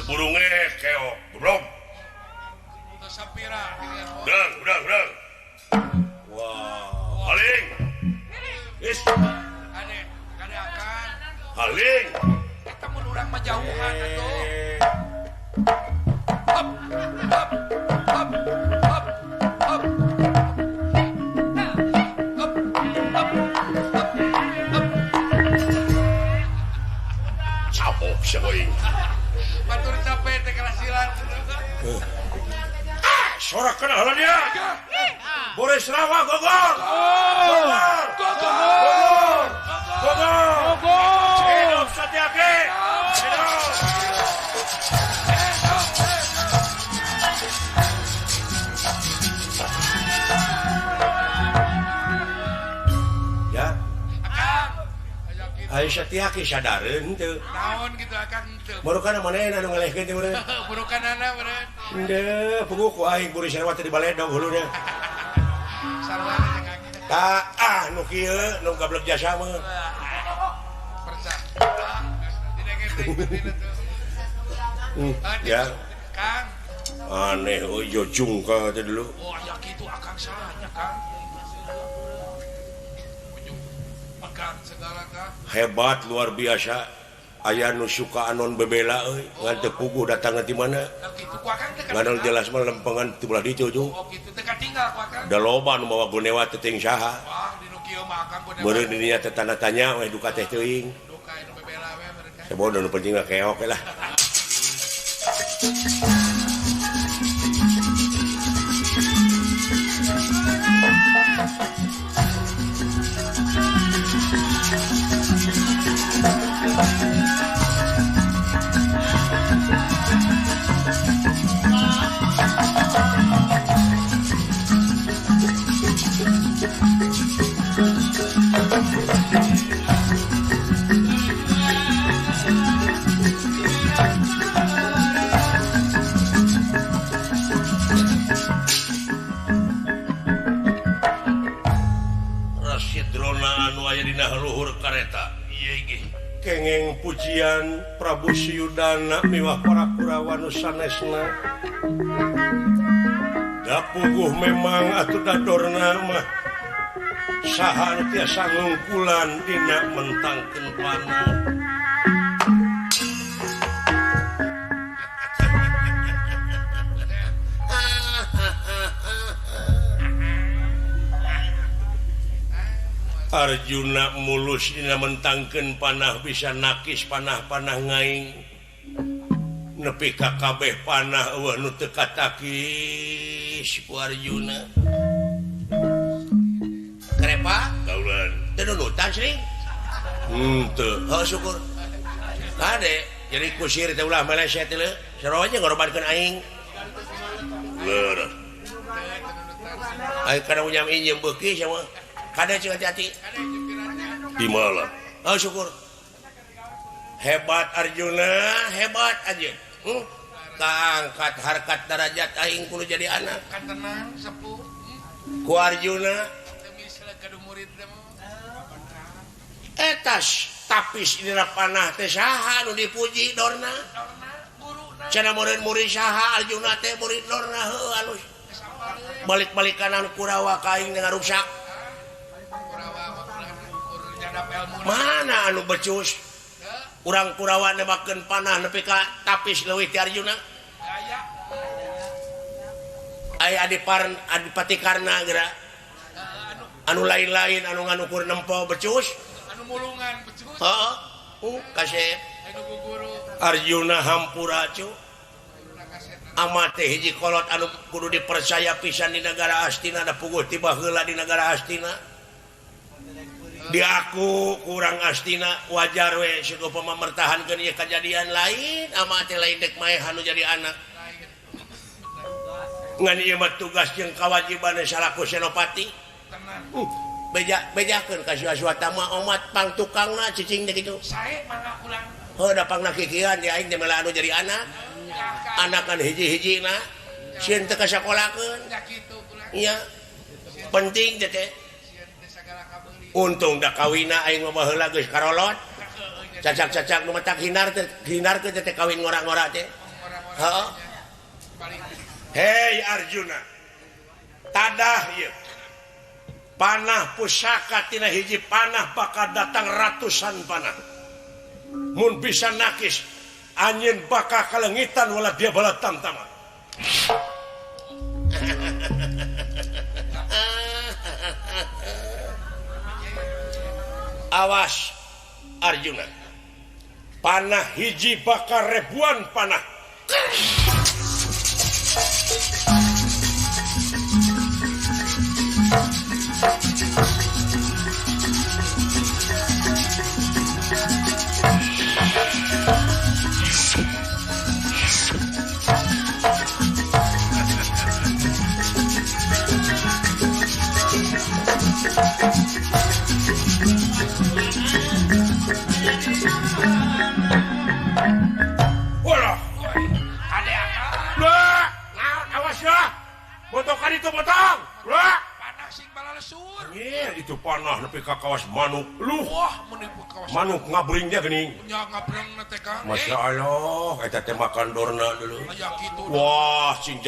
burungnya keok goblok. Sapira. Udah. Wah, haling. Is. Kade akan. Haling. Kita mun urang mah jauhan atuh. Hop. Capok siapa Batur capek teh kerasilan. Sorak kenal dia. Boris Rawa Gogor. Hidup Satyaki. Ya. Ayo Satyaki sadareun teu. Naon gitu akan teu. Burukan mana anu ngelehkeun teh urang. Burukan anak bener. Henteu, punguk ku aing Boris Rawa teh di baledog hulunya. Sarwana teh kaki. Tah nu kieu nu gablek jasa mah. Persa. Tidak ngeting betina tuh. Ya. Kang. Aneh ojo jungka teh dulu. Oh, ya gitu akang sahanya, Kang. Pegang segala, Kang. Hebat luar biasa. Aya nu suka anon bebela euy, ngan teu puguh datang ti mana. Nah, gitu ku akang teh. Ngan jelas mah lempengan ti belah ditu tuh. Oh, gitu teh katinggal ku akang. Da loba nu mawa gonewa teh teuing saha. Wah, di nu kieu mah akang ku Beureun di dinya teh tanda tanya we duka teh teuing. duka nu bebela we mereka. Sabodo nu penting mah keok we lah. Rasidrona anu aya dina luhur kareta. Ieu ge. Kengeng pujian Prabu Siyudana miwah para Kurawa nu sanesna. Da puguh memang atuh dadorna mah saha anu tiasa ngungkulan dina mentangkeun panah. Arjuna mulus dina mentangkeun panah bisa nakis panah-panah ngaing nepi ka kabeh panah eueuh nu teu katakis ku Arjuna. Kerepa kaulan teu nunutan sering henteu syukur kade jadi kusir teh ulah meleset teh sarua aja ngorobankeun aing leureut aing kana unyam injem beuki sama kada cing hati-hati di malah syukur hebat Arjuna hebat aja kaangkat harkat derajat aing kudu jadi anak Kan tenang sepuh. ku Arjuna Teu misle ka murid teh mah. etas tapis dina panah teh saha nu dipuji dorna Dorna guruna cenah murid-murid saha Arjuna teh murid dorna heuh alus balik-balikan anu Kurawa ka aing dengan rusak mana anu becus urang Kurawa nembakeun panah nepi ka tapis leuwih ti Arjuna aya adipati Karna geura anu lain-lain anu nganukur nempo becus anu mulungan becus heeh kasep anu guguru Arjuna hampura cu amat teh hiji kolot anu kudu dipercaya pisan di negara Astina da puguh tiba heula di negara Astina diaku kurang Astina wajar we siga upama mertahankeun ieu kejadian lain amat teh lain dek maeh anu jadi anak ngan ieu mah tugas jeung kawajiban salaku senopati bejakeun ka suasana mah omat pang tukangna cicing teh kitu sae mangga ulang heuh da pangna kikian di aing teh mela anu jadi anak anakan hiji-hijina sieun teu kasakolakeun ya kitu ulang iya penting teh sieun teh sagala kabeuli untung da kawina aing mah baheula geus karolot cacak-cacak nu matak hindarkeun teh kawin ngora-ngora teh Hei Arjuna tadah ieu panah pusaka tina hiji panah bakal datang ratusan panah mun bisa nakis anjeun bakal kalengitan wala dia bala tamtama. Awas Arjuna panah hiji bakal ribuan panah. Botokan itu botong. Panah sing balalesur. Itu panah nepi ka kawas manuk. Wah, menipu kawas manuk ngabring dia geuning. Nya ngabreng na teh Kang. Masya Allah, eta teh makan dorna dulu. Aya kitu. Wah, cing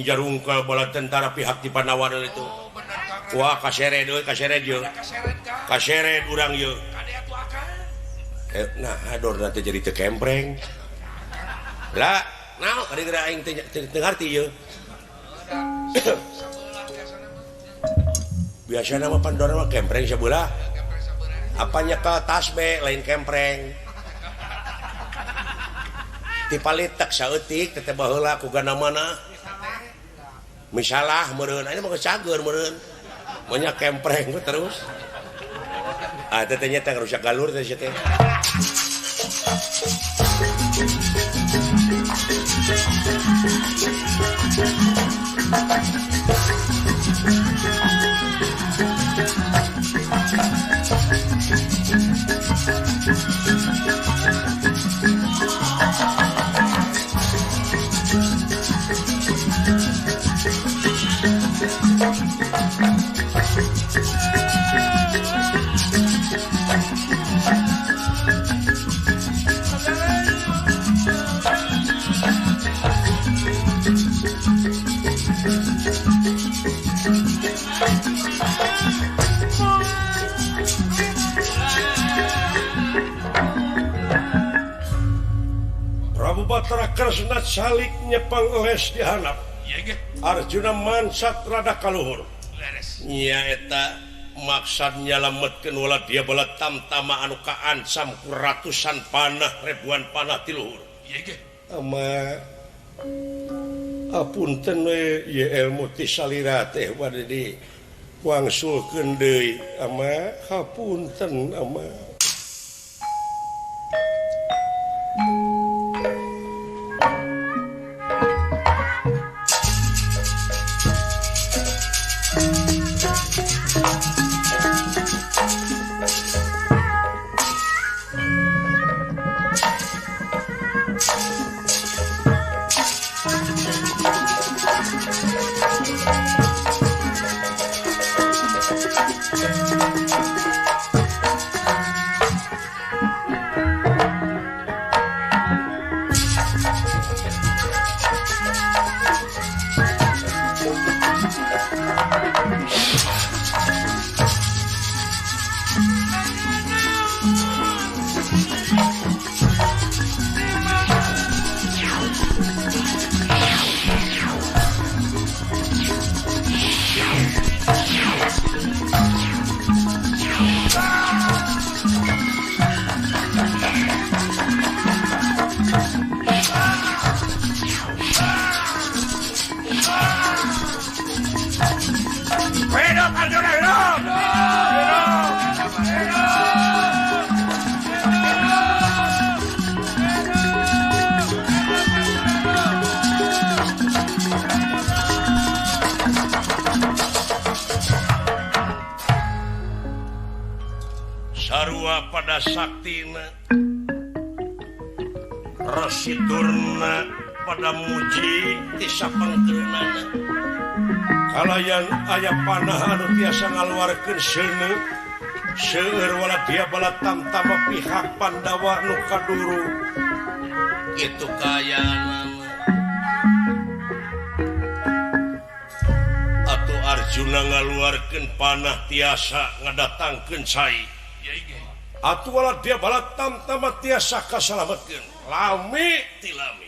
jarung ke bala tentara pihak di Panawan itu. Oh, bener Kang. Wah, kaseret deui, kaseret ieu. Kaseret Kang. Kaseret urang ieu. Kadea tuh akan. Nah, dorna teh jadi teu kempreng. Lah, naon ari geura aing teu ngarti ieu. Biasanya mah pandora mah kempreng sabeula. Apanya ke tas be lain kempreng. Ti palitek saeutik teh baheula ku gana mana. Misalah meureun aya mah cager meureun. Monya kempreng terus. Teh nya teh rusak galur teh teh. Prabu Batara Kresna salik nyepang les dihanap. Arjuna mansat rada kaluhur. Nya eta maksad nyalametkeun wala dia bala tamtama anu kaancam ku ratusan panah ribuan panah ti luhur. Ama apunten we ye ilmu ti salira teh bade di wangsulkeun deui ama hapunten ama. Sarua pada saktina Rasidurna pada muji tisapangkeunana kalayan aya panah anu tiasa ngaluarkeun seuneu seueur wala dia bala tamtama pihak Pandawa nu kaduru itu kayana Arjuna ngaluarkeun panah tiasa ngadatangkeun cai. Atuh dia balat tamtama tiasa kasalametkeun. Lami ti lami.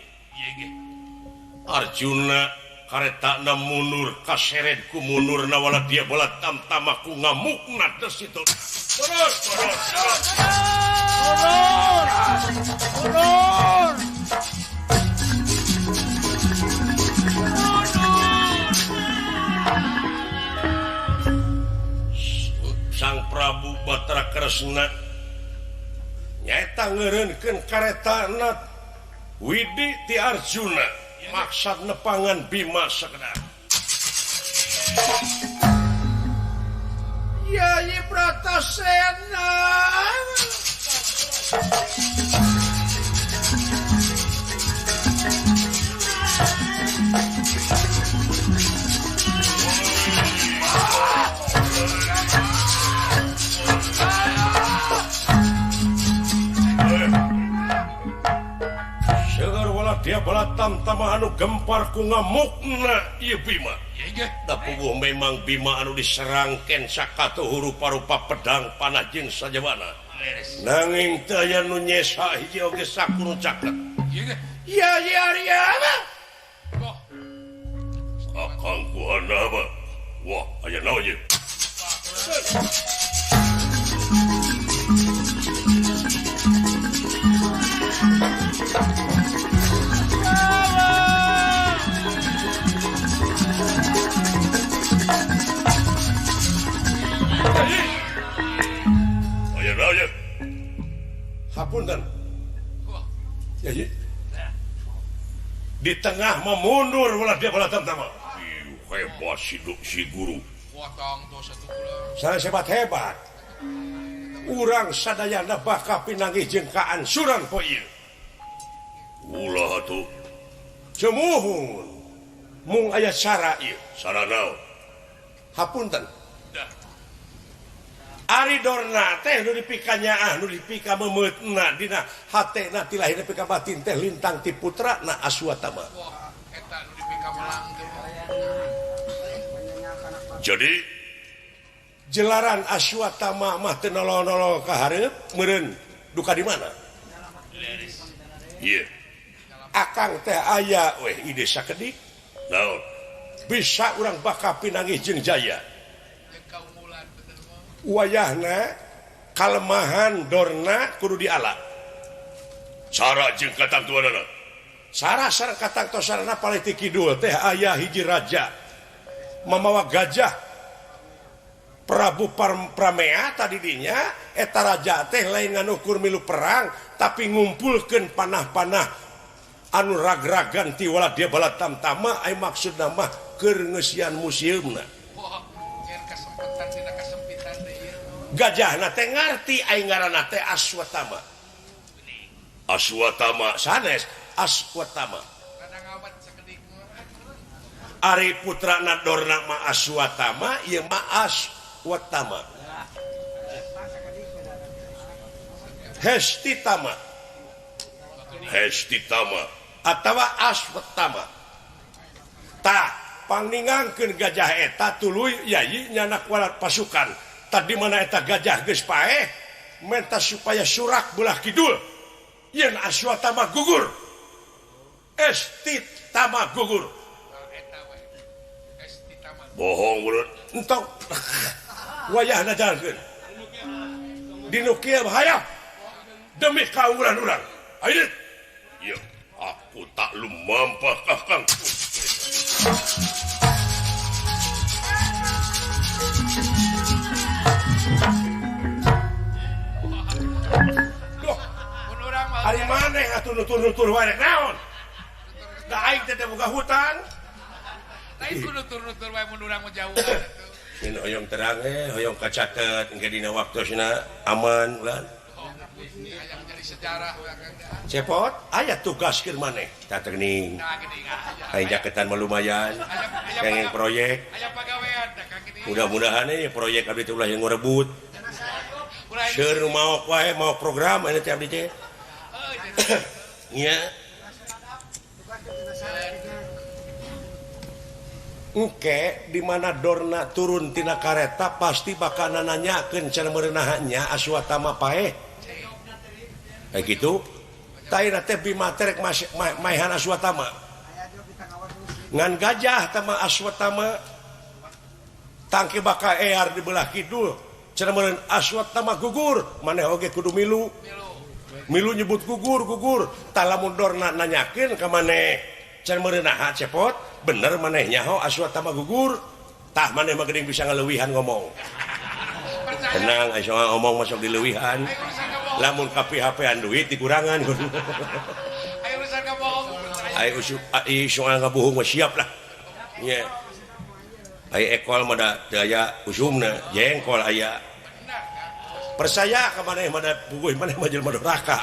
Arjuna karetana mundur kaseret ku mundurna wala dia balat tamtama ku ngamukna teh situ. Sang Prabu Batara Kresna nyaeta ngeureunkeun karetana Widi ti Arjuna maksad nepangan Bima sakedar. Yai Bratasena dia bala tamtama anu gempar ku ngamukna ieu Bima. Da puguh memang Bima anu diserangkeun sakatuh rupa-rupa pedang panah jeung sajabana. Nanging teu aya nu nyesa hiji oge sakunu caket. Ya Arya. Akang ku hanama. Wah, aya naon ieu? Hapunten. Ya. Di tengah memundur ulah dia bala tamtama. Hebat si guru. Saya hebat. Urang sadayana bakal pinanggih jeung kaansuran poe ieu. Ulah atuh. Cemuhun. Mung aya cara ieu. Cara naon? Hapunten. Ari dorna teh nu dipika nu dipika memeutna dina hatena ti lahir dipika batin teh lintang ti putrana Aswatama. Eta nu dipika melang teh. Jadi jelaran Aswatama mah teu nolong-nolong ka hareup meureun duka di mana? Ieu. Akang teh aya weh ide sakedik. Naon? Bisa urang bakal pinanggih jeung jaya. Wayahna kalemahan dorna kudu diala. Cara jeung katangtuanana. Sareng katangtosana paleti kidul teh aya hiji raja mamawa gajah Prabu Pramea tadi dinya eta raja teh lain nganukur milu perang tapi ngumpulkeun panah-panah anu rag-ragan ti wala dia bala tamtama ai maksudna mah keur ngeusian museumna. Gajahna teh ngarti aing ngaranna teh Aswatama. Aswatama sanes Aswatama. Ari putrana dorna mah Aswatama ieu mah Aswatama. Hestitama. Hestitama atawa Aswatama. Tah paningangkeun gajah eta tuluy yai nyana kualat pasukan. Tadi mana eta gajah geus paeh menta supaya surak belah kidul yen Aswatama gugur. Estitama gugur. Bohong urut entok. Wayahna jalankeun. Dinu kieu bahaya. Demi kaulan urang. Ayeuna. Ieu aku tak lumampah kakang. Hari mana yang nutur-nutur wae naon? Da aing teh boga hutang. Lain kudu nutur-nutur wae mun urang mah jauh. Ini hoyong terang hoyong kacatet engke dina waktosna aman ulah. Aya jadi sejarah we Kang. Cepot aya tugas keur maneh. Ta teuning. Aing jaketan mah lumayan. Kenging proyek. Aya pagawean da Kang ini. Mudah-mudahan proyek abdi teh ulah yang ngurebut. Seur mau wae mau program anu teh abdi teh. Nya Oke di mana Dorna turun tina kareta pasti bakal nanyakeun cara merenahannya Aswatama paeh kayak gitu taina teh Bima terek maehan Aswatama ngan gajah tama Aswatama tangke bakal ear di belah kidul cara meureun Aswatama gugur maneh oge kudu milu nyebut gugur tah lamun Dorna nanyakeun ka maneh cara meureunaha cepot bener maneh nyaho Aswatama gugur tah maneh mah geuning bisa ngaleuwihan ngomong tenang aya ngomong masuk di leuwihan lamun ka PHP-an duit dikurangan ayo urusan kabohong ai soal ngabohong mah siap lah nya ai ekol mah da teu aya usumna jengkol aya percaya ka maneh mah da puguh maneh mah jelema doraka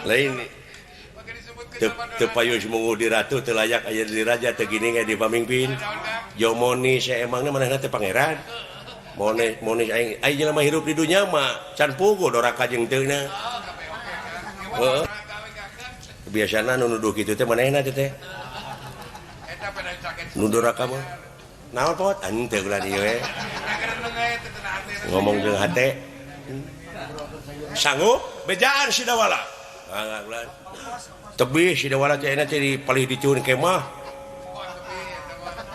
lain tepayu semungu di ratu telayak aya di raja tegini di pamimpin jo monis emangnya manehna teh pangeran monis aing jelema hirup di dunya mah can puguh doraka jeung teuna heeh biasana nu nuduh kitu teh manehna teh nu doraka mah naon pot ante ulah ieu we ngomong jeung hate sanggup bejaan si dawala tebih si dawala teh enak teh palih dicuun kemah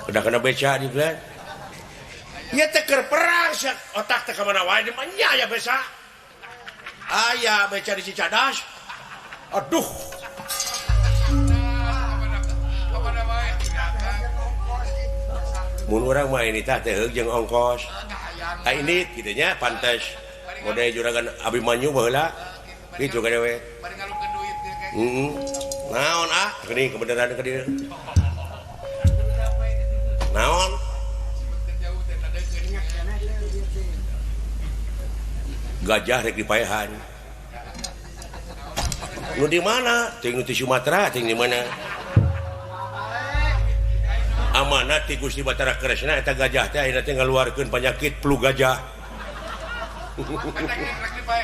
udah kena beca di bulan ieu teh keur perang otak teh ka mana wae di nya aya beca aya beca di Cicadas aduh mun urang mah ini teh heug jeung ongkos ini kitu nya pantes mode juragan Abimanyu baheula kitu kana we naon geuning kebenaran ka dieu naon gajah rek dipaehan nu di mana ting di Sumatera ting di mana amanat ti Gusti Batara Kresna eta gajah teh ayeuna teh ngaluarkeun penyakit flu gajah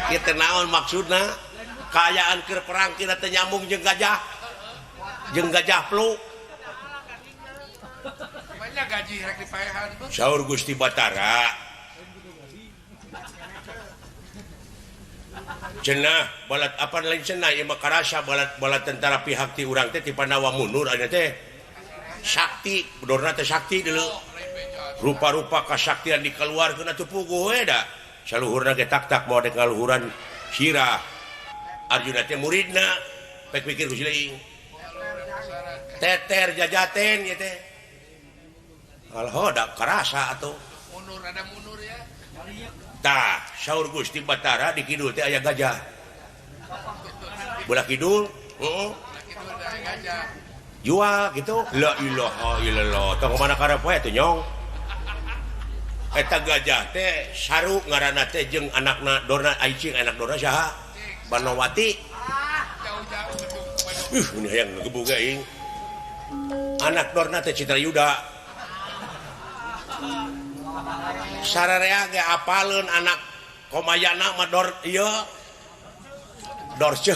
kitu naon maksudna kaayaan keur perang tina teh nyambung jeung gajah flu banyak gaji rek dipaehan saur Gusti Batara cenah balat apa lain cenah ieu mah karasa balat tentara pihak ti urang teh ti Pandawa mundur aya teh sakti bedorna teh sakti deuleu rupa-rupa kasaktian dikeluarkeun atuh puguh we da saluhurna ge tak moal dek ngaluhuran sirah Arjuna teh muridna pek pikir ku sileing teter jajaten ieu teh alhoda karasa atuh mundur ada mundur ya tah saur Gusti Batara di kidul teh aya gajah belah kidul heeh jual gitu la ilaha illallah tong mana karep we tuh nyong eta gajah teh saru ngaranna teh jeung anakna Dorna Aicing anak Dorna saha Banowati ini hayang ngeboga ing anak Dorna teh Citrayuda sararea ge apaleun anak komayana mah Dor ieu Dorce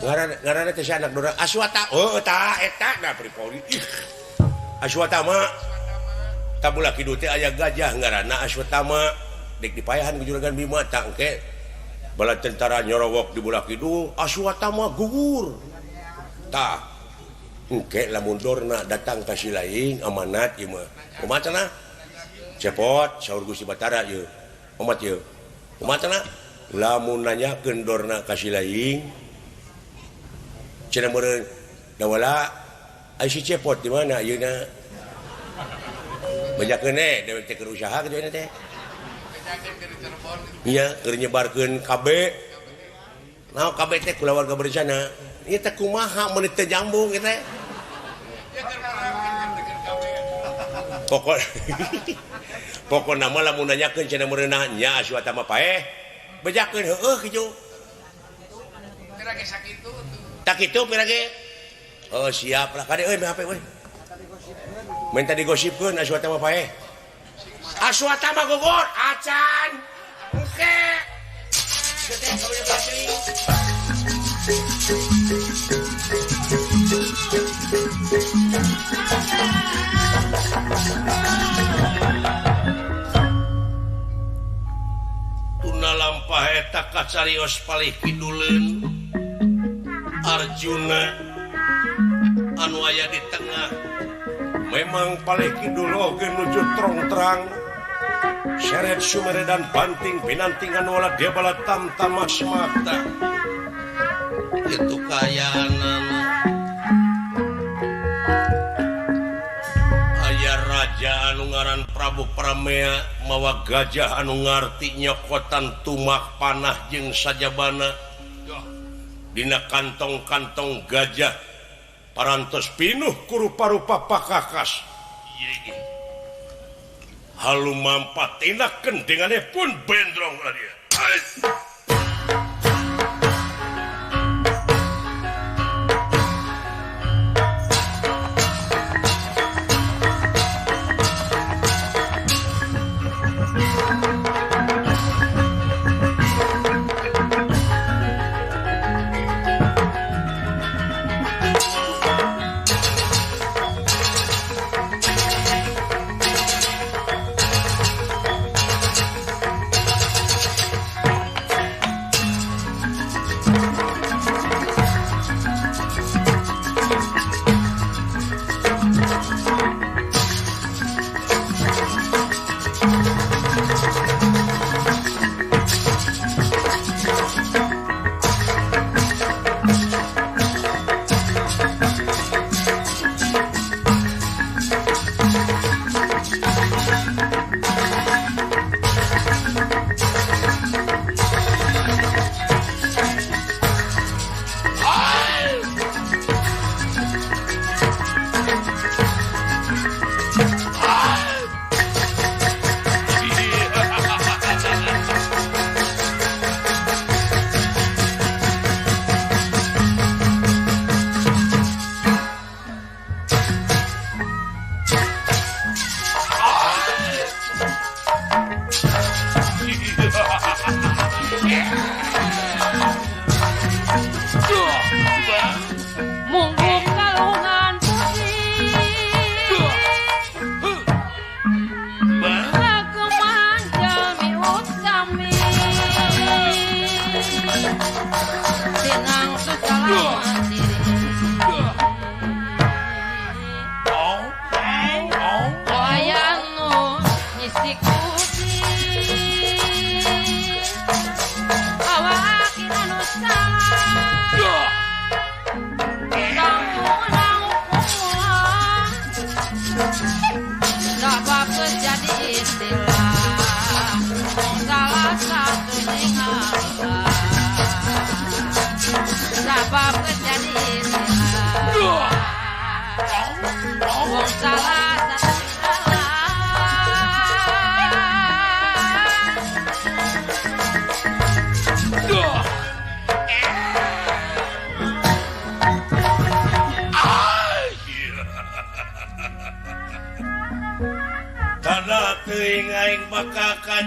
ngaranna teh anak Dorna Aswata tah eta da pripoli Aswatama tabula kidul teh aya gajah ngaranna Aswatama dek dipaehan ku juragan Bima tangke bala tentara nyorowok di belah kidul Aswatama gugur tah engke lamun Dorna datang ka Silaing amanat ieu mah kumaha cenah cepot saur Gusti Batara ieu umat ieu kumaha cenah lamun nanyakeun Dorna ka Silaing cenah meureun dawala ai si cepot di mana ayeuna bejakeun dewek teh keur usaha kitu teh iya keur nyebarkeun KB naon KB teh kulawarga berencana ieu teh kumaha mun teu nyambung ieu teh pokona mah lamun nanyakeun cenah meureun nya Aswatama paeh bejakeun heueuh kitu kira ge sakitu tak itu pirage oh siap lah kade euy HP we minta digosipkeun Aswatama paeh Aswatama gugur acan engke Tuna lampah eta kacarios palih kiduleun Arjuna anu aya di tengah memang palih kidul oge nuju trong-terang seret sumere dan banting pinantingan wala dia bala tamtama semata itu kayanan aya raja anu ngaran Prabu Pramea mawa gajah anu ngarti nyokotan tumak panah jeung sajabana dina kantong-kantong gajah parantos pinuh ku rupa-rupa pakakas halu mampat tinakeun dengane pun bendrong dia.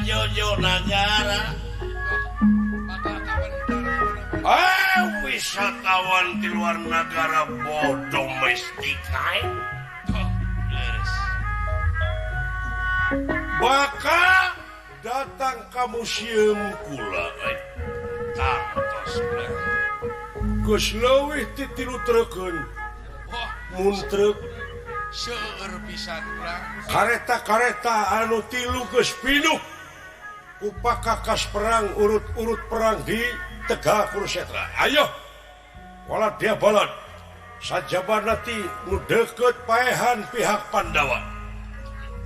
Jojo Nagara wisatawan di luar negara domestik bakal datang ke museum kula geus leuwih ti 3 treukeun mun treuk seueur pisan urang kareta-kareta anu 3 geus pinuh upakakas perang urut-urut perang di Tegal Kurusetra. Ayo wala dia balad sajabana ti nu deukeut paehan pihak Pandawa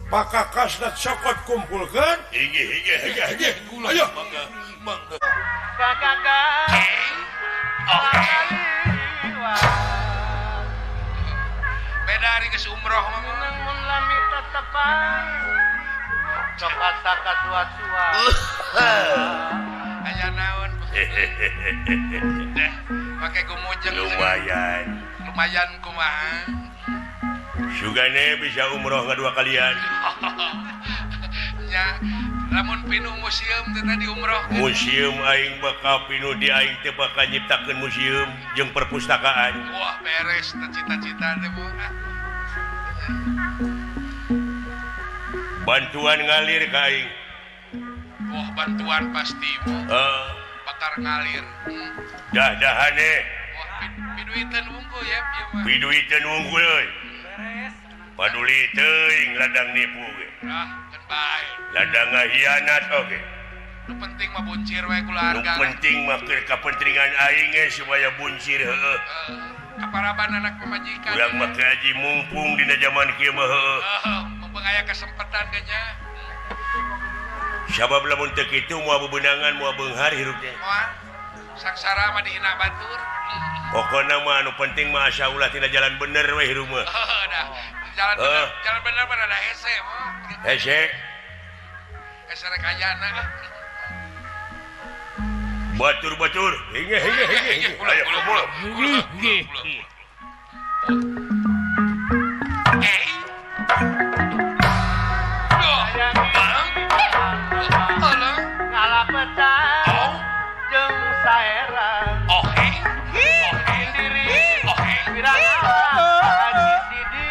pakakas dat sokot kumpulkeun hige ayo mangga kakak beda hari ke umroh mah mun lami tetepan cokat saka suat-suat aya naon deh pakai gumujeng lumayan kumaha sugane bisa umroh 2 kalian nya lamun pinuh museum teh tadi umroh museum aing bakal pinuh di aing teh bakal nyiptakeun museum jeung perpustakaan wah beres cita-cita teh Bu bantuan ngalir ka aing wah bantuan pasti Bu bakar ngalir dah-dahane wah piduiteun unggul ya ieu mah piduiteun unggul euy paduli teuing ladang nipu ge kan bae ladang ngahianat oge nu penting mah buncir we nu keluarga penting mah keur kapentingan aing ge supaya buncir heueuh kaparaban anak pemajikan urang mah kaji mumpung dina zaman kieu mah heueuh mumpung aya kesempatan ganya sabab lamun teu kitu moal bebenangan moal beunghar hirup teh moal saksara mah dihina batur pokona mah anu penting mah asa ulah tina jalan bener we hirup mah dah jalan bener mah ada hese mah hese hese rek ayana batur hinge ayo kumpul ngalah pecah jeung saerang diri wirana haji sidi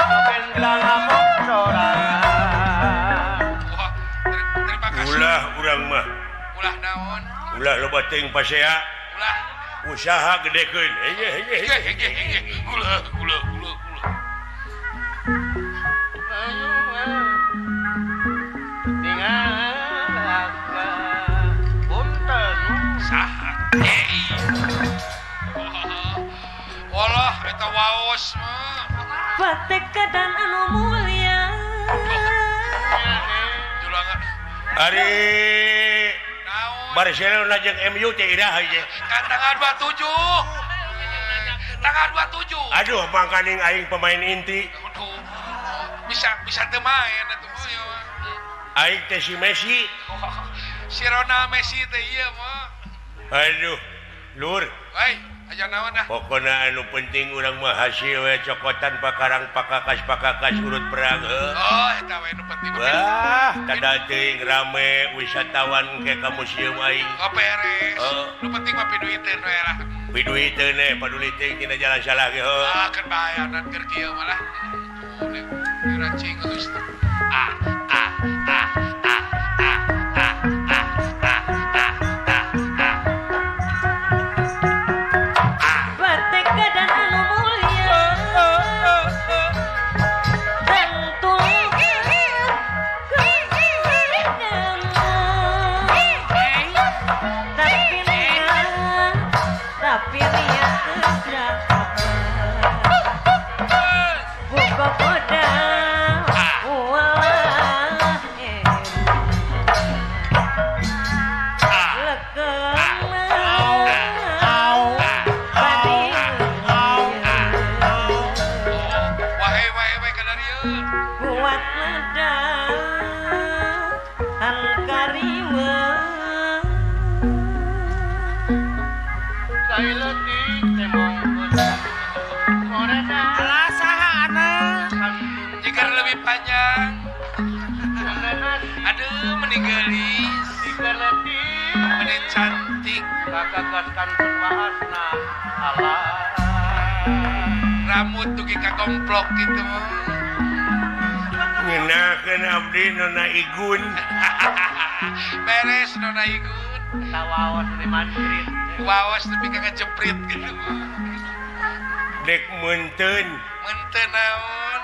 nopendra lamun sorangan terima kasih ulah urang mah ulah naon ulah loba teuing pasea ulah usaha gedekeun hinge ulah walah eta waos mah Patekadan anu mulia julangan ari naon Barcelona jeung MU teh iraha ieu kan tanggal 27 aduh mangkaning aing pemain inti aduh bisa teu main atuh yo aing teh si Messi si Ronald Messi teh ieu mah aduh lur wai aja naon dah pokona anu penting urang mah hasil we cokotan pakarang pakakas urut perang oh eta we nu penting wah tada teuing rame wisatawan ke ka museum aing beres nu penting mah piduiteun we lah piduiteun paduli teuing tina jalan salah ge kan bayanan keur kieu malah diracing geus Patekadan anu mulia tapi niat buka kodam walah wae kadarieu kuat medan kariwa saya letih temong morena jika lebih panjang aduh meninggalis menit cantik kakakaskan bahasna Allah rambut tuh kika komplok gitu ngenakeun abdi nona igun beres nona igun tawawas di Madrid wawas tapi kagak jeprit gitu dek munteun naon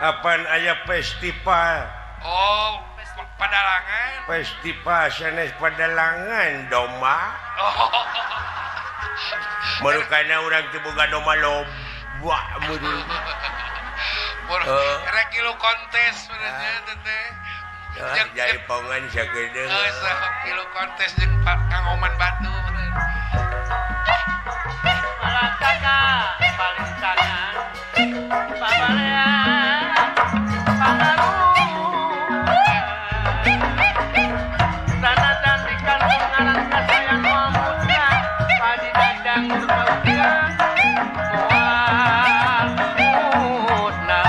apan aya festival oh padalangan sanes padalangan domba marukana urang teu boga domba loba mudu rek kilo kontes sebenarnya teteh jadi pongan sakedeung kilo kontes jeung Kang Oman Batu malah kakak paling kanan pabalean pangaru tanah di kampung ngaran kasayang muda padi dadang berbahagia mual mutna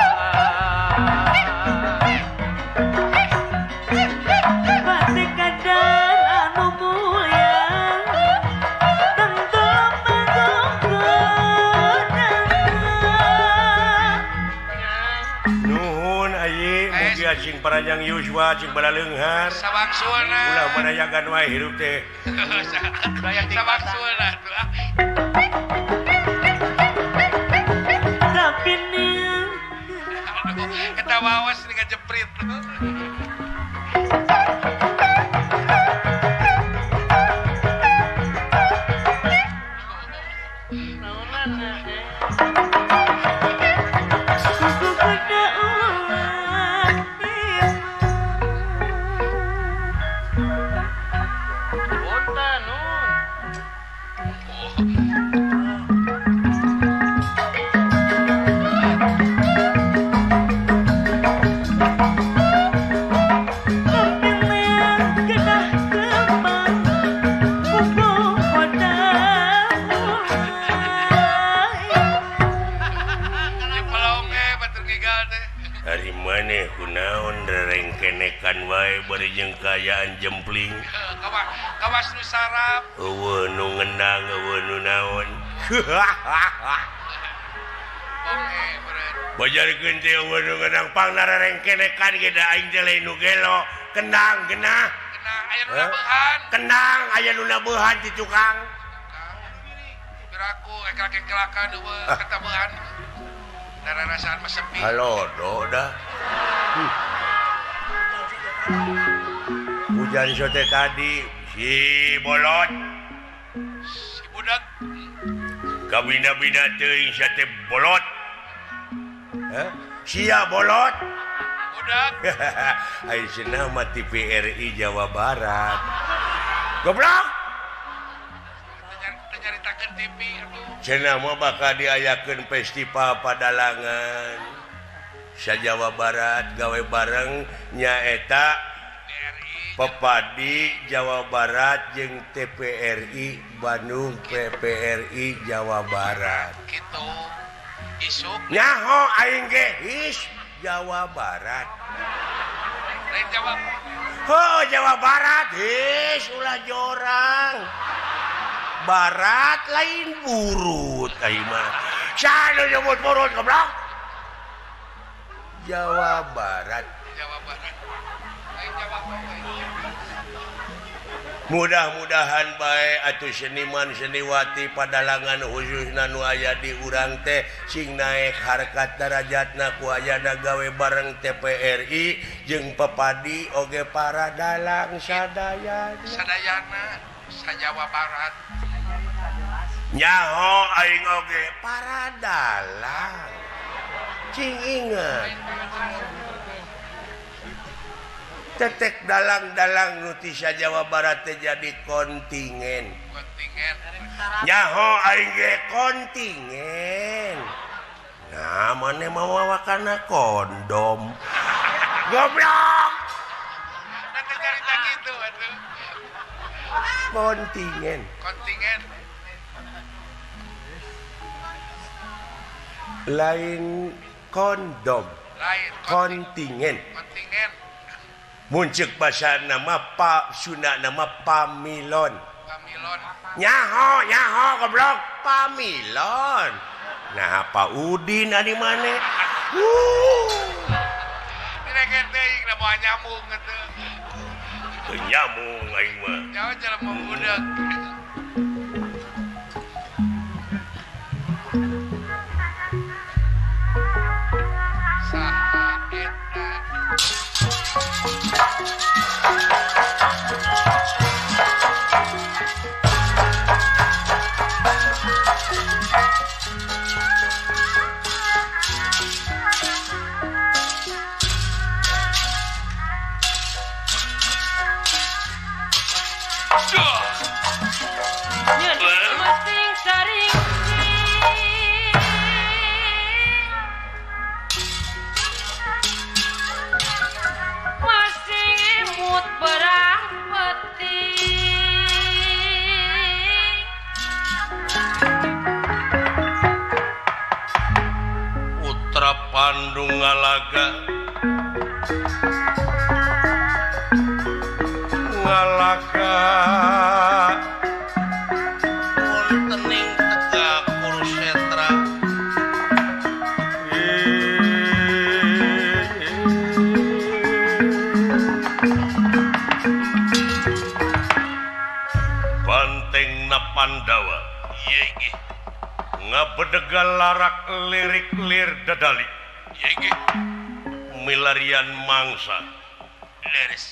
jeung Paranjang Yuswa jeung Bala Leunghar. Sabaksuna. Ulah manayagan wae hirup teh. Sabaksuna tuh. Tapi nih Aduh, kita bawas dengan jeprit. Hari maneh kunaon rerengkenekan wae bari jeung kayaan jempling. Kawas nu sarap. Eueuh nu ngenang eueuh nu naon. Oke, beureun. Bajarkeun teh eueuh nu ngenang pangna rerengkenekan ge da aing teh lain nu gelo. Kenang genah. Kenang aya nu nabeuhan. Kenang aya nu nabeuhan ti tukang. Biraku ekelak-ekelakan eueuh katabeuhan. Dararasaan mah sepi. Halo, dah. Hujan sote tadi si bolot. Si budak Kabina-bina teuing sate bolot. Sia bolot. budak. Ai cenah mah TVRI Jawa Barat. Goblok. Nyaritakeun TV atuh. Cenah mah bakal diayakeun festival Padalangan. Sa Jawa Barat gawe bareng nyaeta DRI. Pepadi Jawa Barat jeung TVRI Bandung PPRI Jawa Barat. Gitu. Isuk Nyaho aing ge his Jawa Barat. lain jawab. Oh Jawa Barat his ulah jorang. Barat lain burut aing mah. Sanu nyebut burut goblok? Jawa Barat. Jawa Barat. Lain jawab. Mudah-mudahan bae atuh seniman seniwati Padalangan khususna nu aya di urang teh sing naek harkat derajatna ku ayana gawe bareng TPRI jeung Pepadi oge para dalang sadayana. Sadayana sa Jawa Barat. Nyaho aing oge para dalang. Cing inget. Tetek dalang-dalang nu ti sa Jawa Barat teh jadi kontingen. Kontingen. Nyaho aing ge kontingen. Nah, mane mawawakana kondom. Goblok. Nanti cerita gitu atuh. Kontingen. Kontingen. Lain kondom. Lain Kontingen. kontingen. Muncul bahasa nama Pak Sunda nama pamilon. Pamilon. Nyaho goblok pamilon. Nah Pak Udin adi mana? Direket deui da moal nyambung atuh. Nyamung aing mah. Nyawa cara mau budak. Saha eta? Masing saring masing imut berang peti Putra Pandung Ngalaga Wontening Tegak Kurusetra Pandawa ngabedegal larak lirik-lir dadali milarian mangsa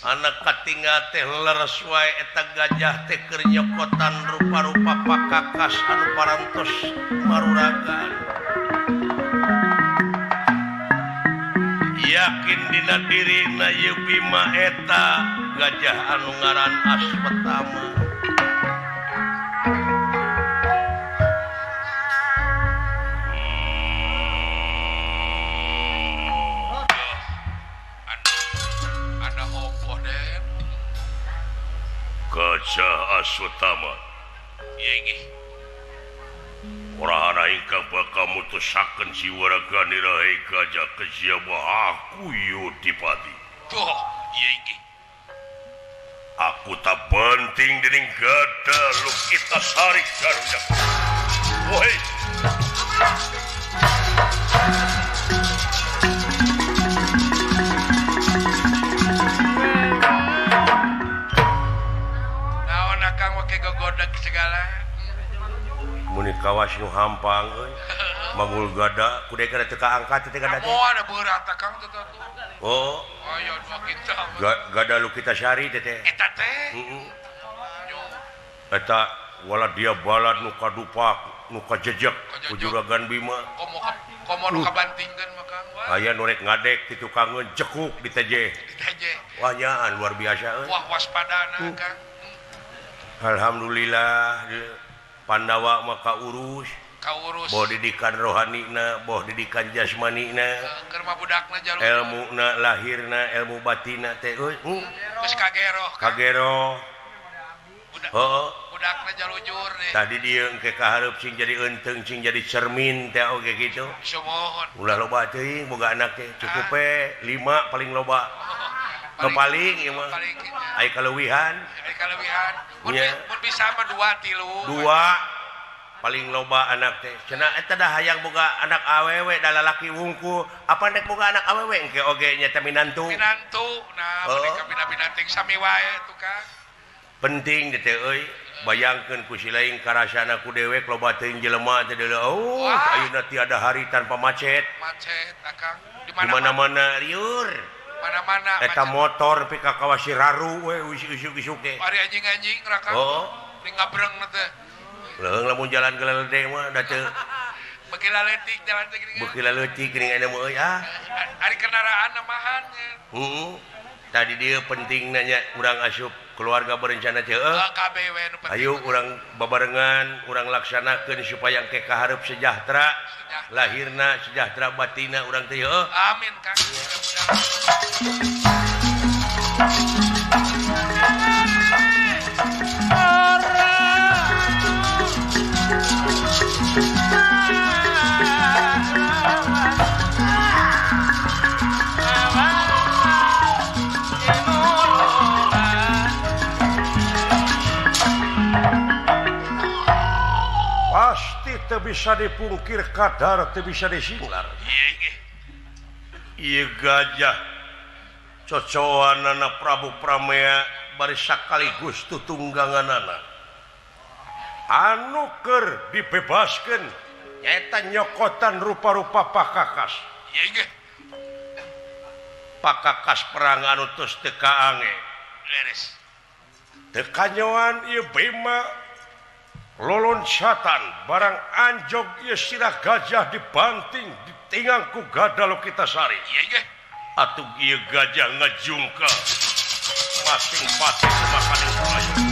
anak katingal teh leres wae eta gajah teh keur nyokotan rupa-rupa pakakas anu parantos maruragan yakin dina dirina ieu Bima eta gajah anu ngaran Aswatama. Gajah Aswatama orang aing bakal mutusakeun si waragani rahe gajah kejiaba aku Yudipati. Aku tak penting dening gada lu kita sari garuda. Woi. Naon akang make gogodag segala. Muni kawas nu hampang euy. Mangul gada kudu kana teu kaangkat teh gada teh. Oh ada berat akang teh. Oh. Ayo dua kita. Gada lu kita sari teh. Eta teh. Eta wala dia balad nu kadupak nu kajejek ku Juragan Bima. Komo nu kabantingkeun mah Kang. Aya nu rek ngadek ti tukangeun jekuk di teje. Wah nyaan luar biasa euy. Wah waspadana Kang. Alhamdulillah Pandawa mah kaurus. Kaurus. Boh didikan rohanina, boh didikan jasmanina. Keur mah budakna jalur. Ilmuna lahirna, ilmu batina teh euy. Geus kagero. Kagero. Heeh. Budakna jalujur deh. Tadi dia engke kahareup sing jadi eunteng, sing jadi cermin teh oge kitu. Sumohon. Ulah loba teuing boga anak teh. Cukup 5 paling loba. Paling ieu mah. Aya kaleuwihan. Aya kaleuwihan. Mun bisa mah 2 3. 2 paling loba anak teh cenah eta dah hayang boga anak awewe da lalaki wungkul apa nek boga anak awewe engke oge nya teh minantu nah mereka bina-bina ting sami wae tuh Kang penting teh euy bayangkeun ku si lain karasana ku dewek loba teuing jelema teh ayeuna tiada hari tanpa macet Akang di mana-mana riur mana-mana eta motor pika kawasi raru we usuk-usuk ge ari anjing-anjing raka ning ngabreng teh leung lamun jalan geledeg mah da teu beuki laletik jalan teh gini. Beuki laletik geuning aya mah euy ari kendaraan namahan tadi dia penting nanya urang asup keluarga berencana teh KBW nu penting. Ayo urang babarengan urang laksanakeun supaya engke kahareup sejahtera lahirna sejahtera batina urang teh amin Kang pasti teu bisa dipungkir kadar teu bisa disinglar. Ieu gajah cocoanana Prabu Pramea bari sakaligus tutungganganana anu keur dibebaskeun nyaeta nyokotan rupa-rupa pakakas. Pakakas perang anu tos teu kaange leres teu kanyoan ieu Bima loloncatan barang anjog ieu sirah gajah dibanting ditinggang ku Gada Lokitasari. Atuh ieu gajah ngajungka masing pati makaning kulayu.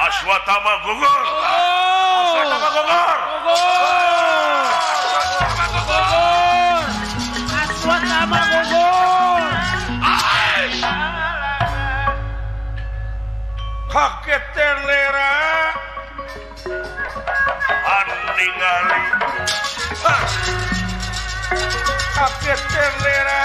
Aswatama gugur. Aswatama gugur. Aswatama gugur. Kaget telera. Ningali. Kaget telera.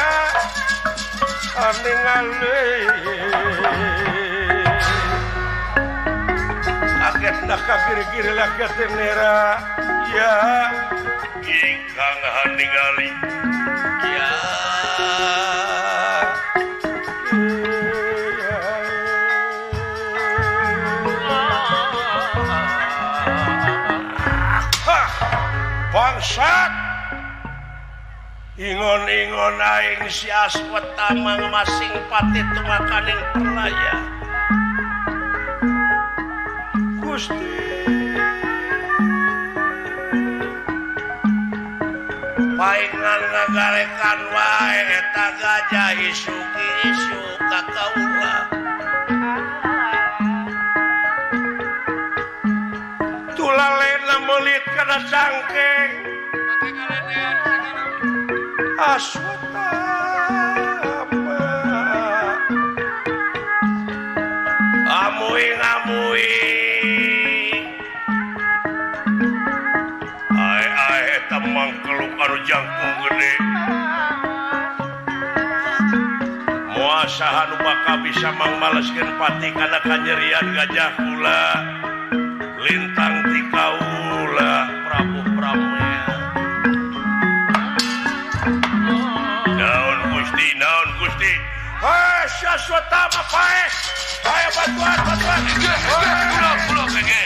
kaget nak kiri-kiri lagi tenera ya ingkang ningali ya bangsat ingon-ingon aing si Aswatama masing pati tumakaning pelaya Gusti paingan ngagarekan wae eta gajah isu ka kaula tulalena meulit kana cangkeng Aswatama amuing ae tamang keluk anu jangkung gede muasaha nu bakal bisa mangmaleskeun pati kana kanyerian gajah kula lintang ti kaula Prabu Pramea naon Gusti hei Aswatama pae aya bantuan pulau kege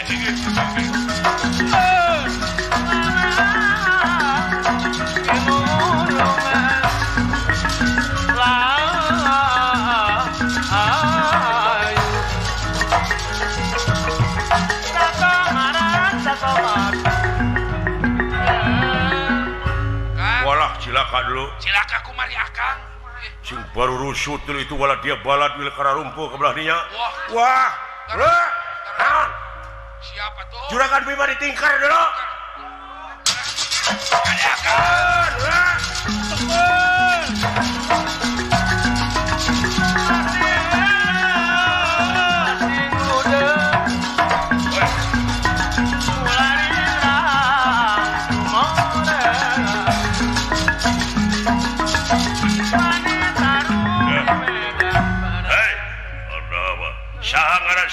Cilaka dulu. Cilaka kumari akang. Sing baru rusut dulu itu wala dia balad wil kara rumpuh ke belah dinya. Wah. Naon? Siapa tuh? Juragan Bima ditingkar dulu. Ada akang.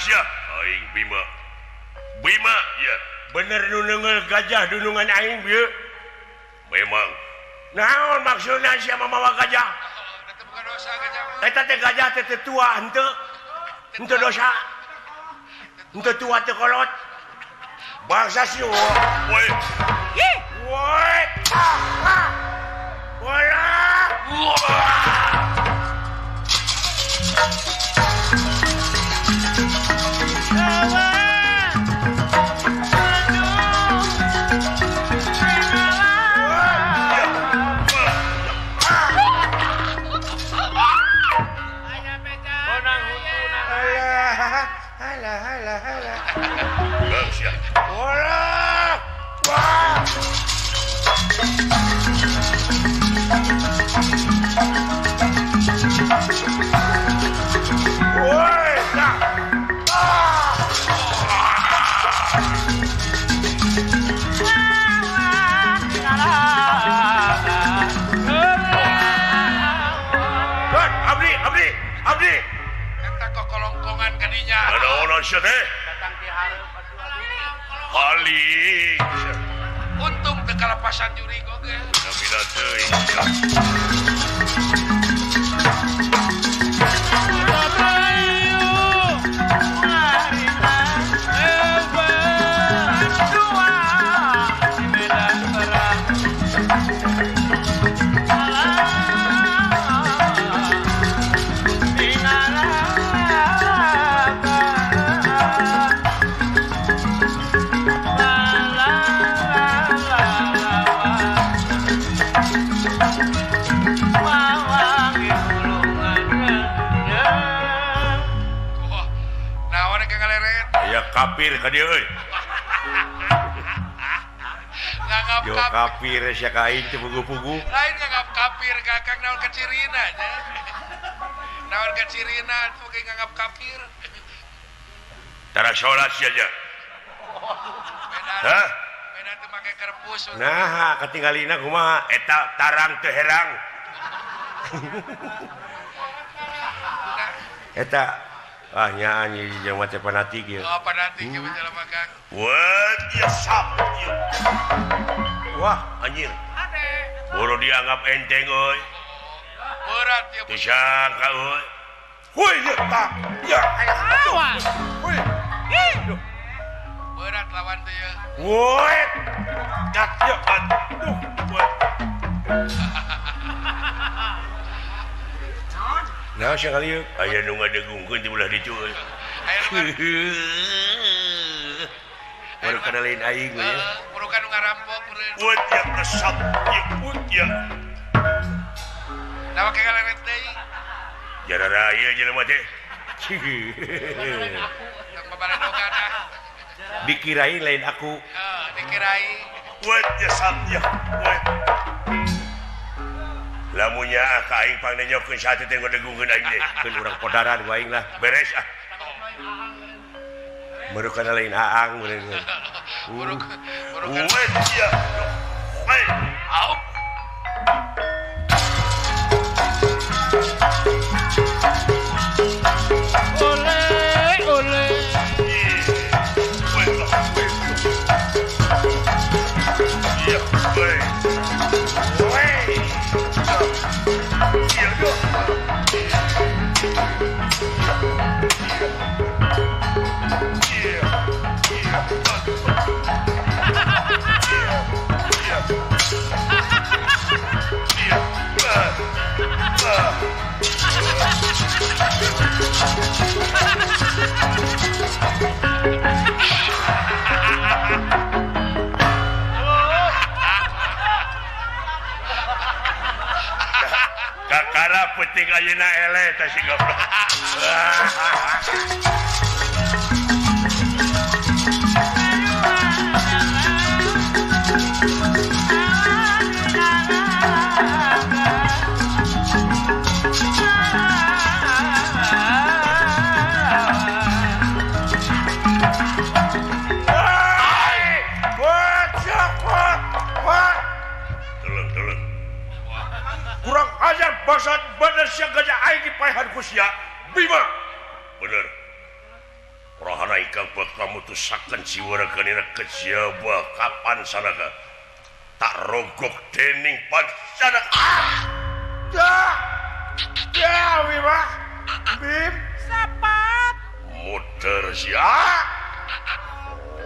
Sia aing Bima ya bener nu neungel gajah dunungan aing bieu memang naon maksudna sia mamawa gajah Eta bukan dosa gajah. eta teh gajah teh tua henteu dosa henteu tua teh kolot bangsa si woi woi wala Abdi Eta kokolongkongan kadinya. naon sia teh paling Untung teu kalapasan juri oge. namina teuing kapir ka dieu euy. Nganggap Yo kapir sia ka aing teh pugu-pugu. Lain nganggap kapir kakang naon ka cirina nya. Naon ka cirina tuh ge nganggap kapir. Tara salat sia aja. Hah? Beda teu make kerpus. Nah, katinggalina kumaha eta tarang teu herang. eta nyanyi jeung mah teh fanatik ieu. Oh, fanatik ya jelema Kang. Wah, anjir. Boro dianggap enteng euy. Berat ya. Teu sangka euy. Woi, ya tak. Ya, awas. Woi. Berat lawan teh ya. Woi. Dak ya, aduh. Woi. Nah, sekali yuk. Aya nu ngadegungkeun di belah dicu. Aya nu baru kenalin aing we. Baru kan ngarampok meureun. Wut ya kesap. Ya wut ya. Da make galeret deui. Jarara ieu jelema teh. Tong babaredogan ah. Dikirain lain aku. Dikirai. Wut ya sap ya. Wut. Lamunya ka aing pangnenyokeun sate teh ngadegungkeun aing teh. Keun urang podaran ku aing lah. Beres ah. Baru kana lain aang meureun. Buruk. Wait ya. Wait. Au. Ole. Iya, wait. Wait. Iya, go. Kakara penting ayeuna ele teh si goblok. Kurang ajar basat bener sia gajah aing dipaehan ku sia Bima. Bener. Rahana ikang bakal mutusakeun siwarakeunina kejaba kapan sanaka. Tak rogok dening pancadak. Ya Bima. Bim Sapat. muter sia.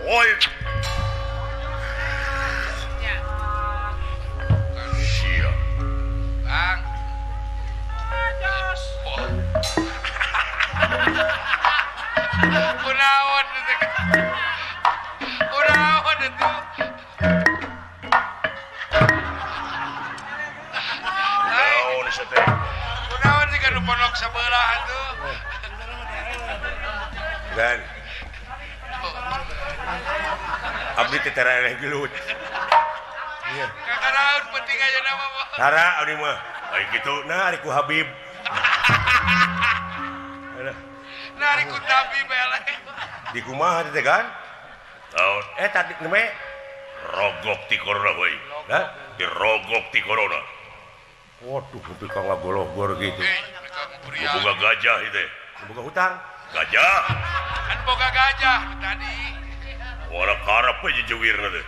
Oi. Sia. Bang. Jos. Kunaon teh. Kunaon itu. Naon sia teh? Kunaon sih kan pondok sebelah tuh. Dan abdi teh tereleh gelut. Iya. Kakaraun penting aja nama mah. Tara abdi mah. Ai kitu nah ari ku Habib. Nah, ikut Nabi bele. Di kumaha teh kan? Tahu tadi neme rogok ti corona we. Hah? Dirogok ti corona. Waduh, itu kang ngagologor gitu. Mereka burian. Boga gajah itu. Boga hutang. Gajah. Kan boga gajah tadi. Wala karep aja jewirna teh.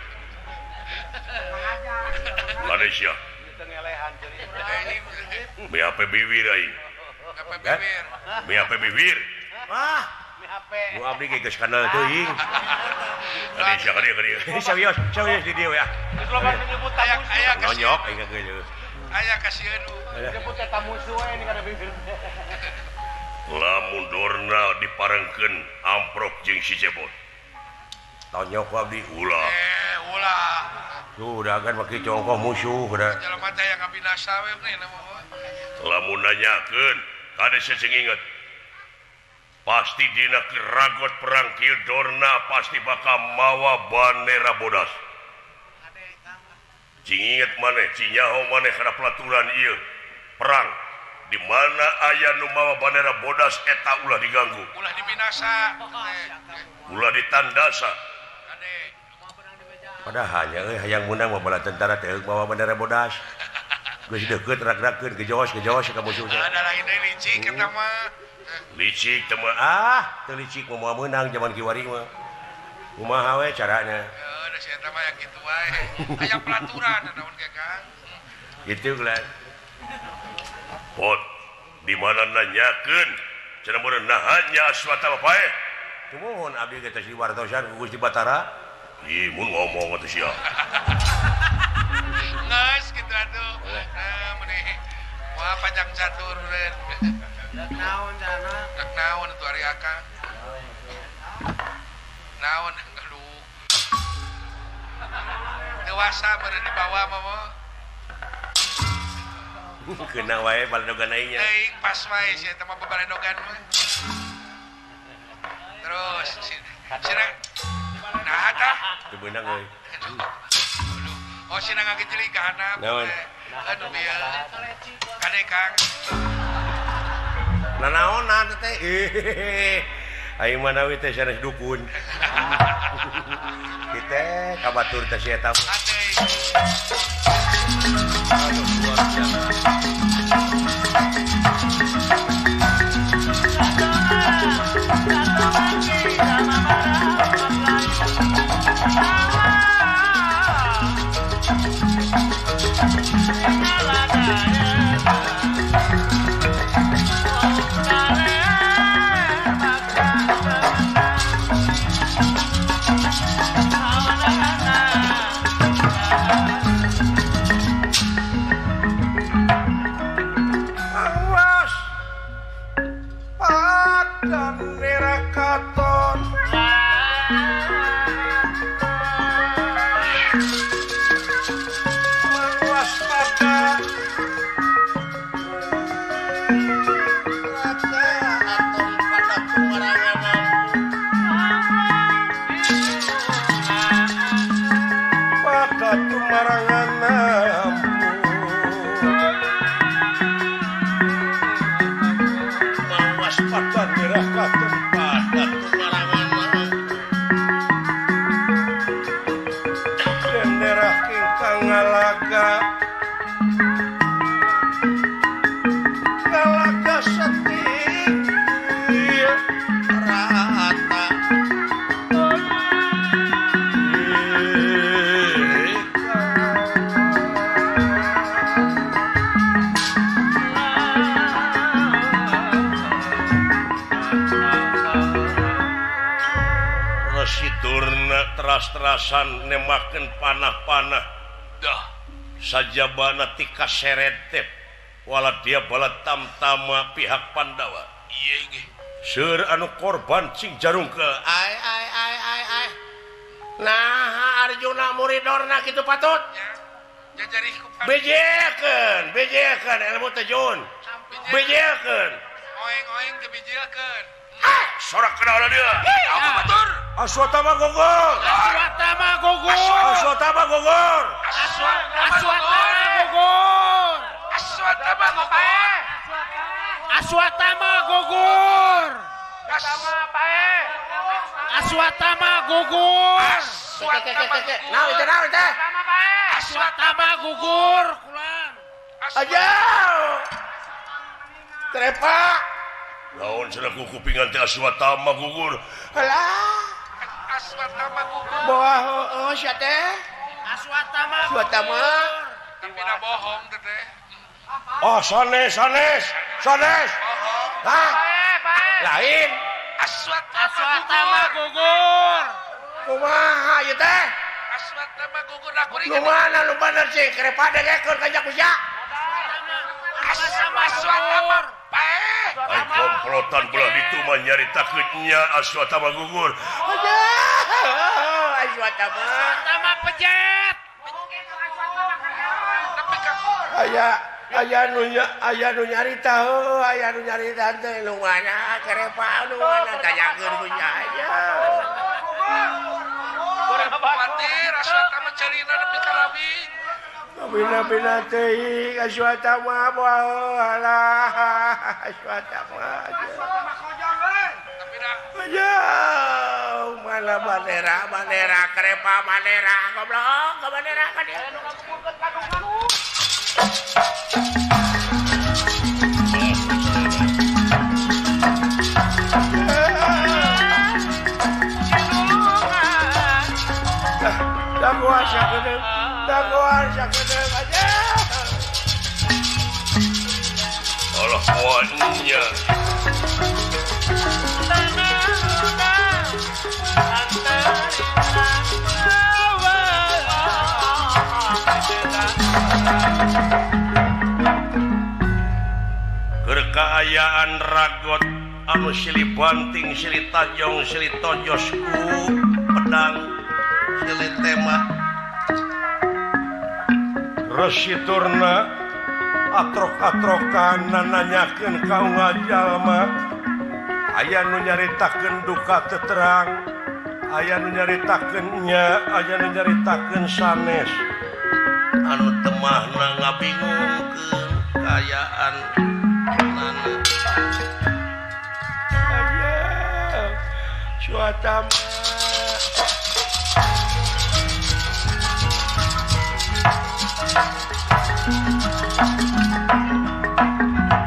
Malaysia. Me apa bibir aing. Apa bibir? Me apa bibir? Wah. Nu abdi ge geus kana teuing. Malaysia kali. Serius di dieu ya. Aya Nonyok aing geus. Aya kasieun. Lamun dorna diparengkeun amprok jeung si Cepot. Tonyok abdi ulah. Ulah. Tuh udah kan pakai congkoh musuh udah. Jelema teh yang ngabinasa we nama. Lamun nanyakeun, kade sesing inget. Pasti dina ragot perang kieu dorna pasti bakal mawa bandera bodas. Cing inget maneh, cinyaho maneh kana pelaturan ieu. Perang di mana aya nu mawa bandera bodas eta ulah diganggu. Ulah dibinasa. Ulah ditandasa. Padahal hayang menang mah bala tentara teh bawa bandera bodas. Geus deukeut rak-rakeun ke Jawa ka musuh. Ada lain deui licik eta mah. licik teman licik mau menang zaman kiwari mah kumaha we caranya da si eta mah yang kitu wae aya peraturan naon ge Kang gitu kan pot di mana nanyakeun cenah mun nahanya aswata bae kumohon abdi kita si wartosan ku Gusti Batara ih mun ngomong atuh sia geus kitu atuh nah meuni wah panjang catur meureun naon sana dak naon atuh ari Akang naon aduh dewasa meureun dibawa mah kena wae baledogan aing nya teuing pas wae si eta mah baledogan mah terus sina nah tah teu beunang euy oh sina ngagejeli ka handap naon anu bieu kade Kang nanaon teh aing mah nawi teh sanes dukun kita kabatur teh si eta teras-terasan nemakeun panah-panah dah sajabana ti kaseret teh wala dia bala tamtama pihak Pandawa ieu ge seur anu korban cing jarungkeul ai nah Arjuna muridorna kitu patut jajari ku bejekeun ilmu terjun bejekeun oeng-oeng teu bejekeun sorak kenal dia apa batur Aswatama gugur aja trepa lawan cenah ku kupingan teh Aswatama gugur alah Aswatama gugur bawah sia teh Aswatama tapi na bohong teh oh sanes hah lain Aswatama gugur kumaha ieu teh Aswatama gugur aku ri kumaha nu bener sih krepa degekeun ka jakusia Aswatama pae ai komplotan belah ditu mah nyaritakeun nya Aswatama gugur aja Aswatama pejet aya nu nyarita aya nu nyarita teh nu mana krepa nu mana tanyakeun ku nya aja khawatir Aswatama carina nepi ka labing bina teh Aswatama baheula Aswatama aja mana bandera krepa bandera goblok ke bandera ka dia Allah kuatnya. Kekayaan ragot anu silih banting silih tajong silih tojosku pedang silih tema resiturna atrok-atrokan nanyakeun kaula jalma aya nu nyaritakeun duka teu terang aya nu nyaritakeun nya aya nu nyaritakeun sanes anu temahna ngabingungkeun kayaan nana aya suatama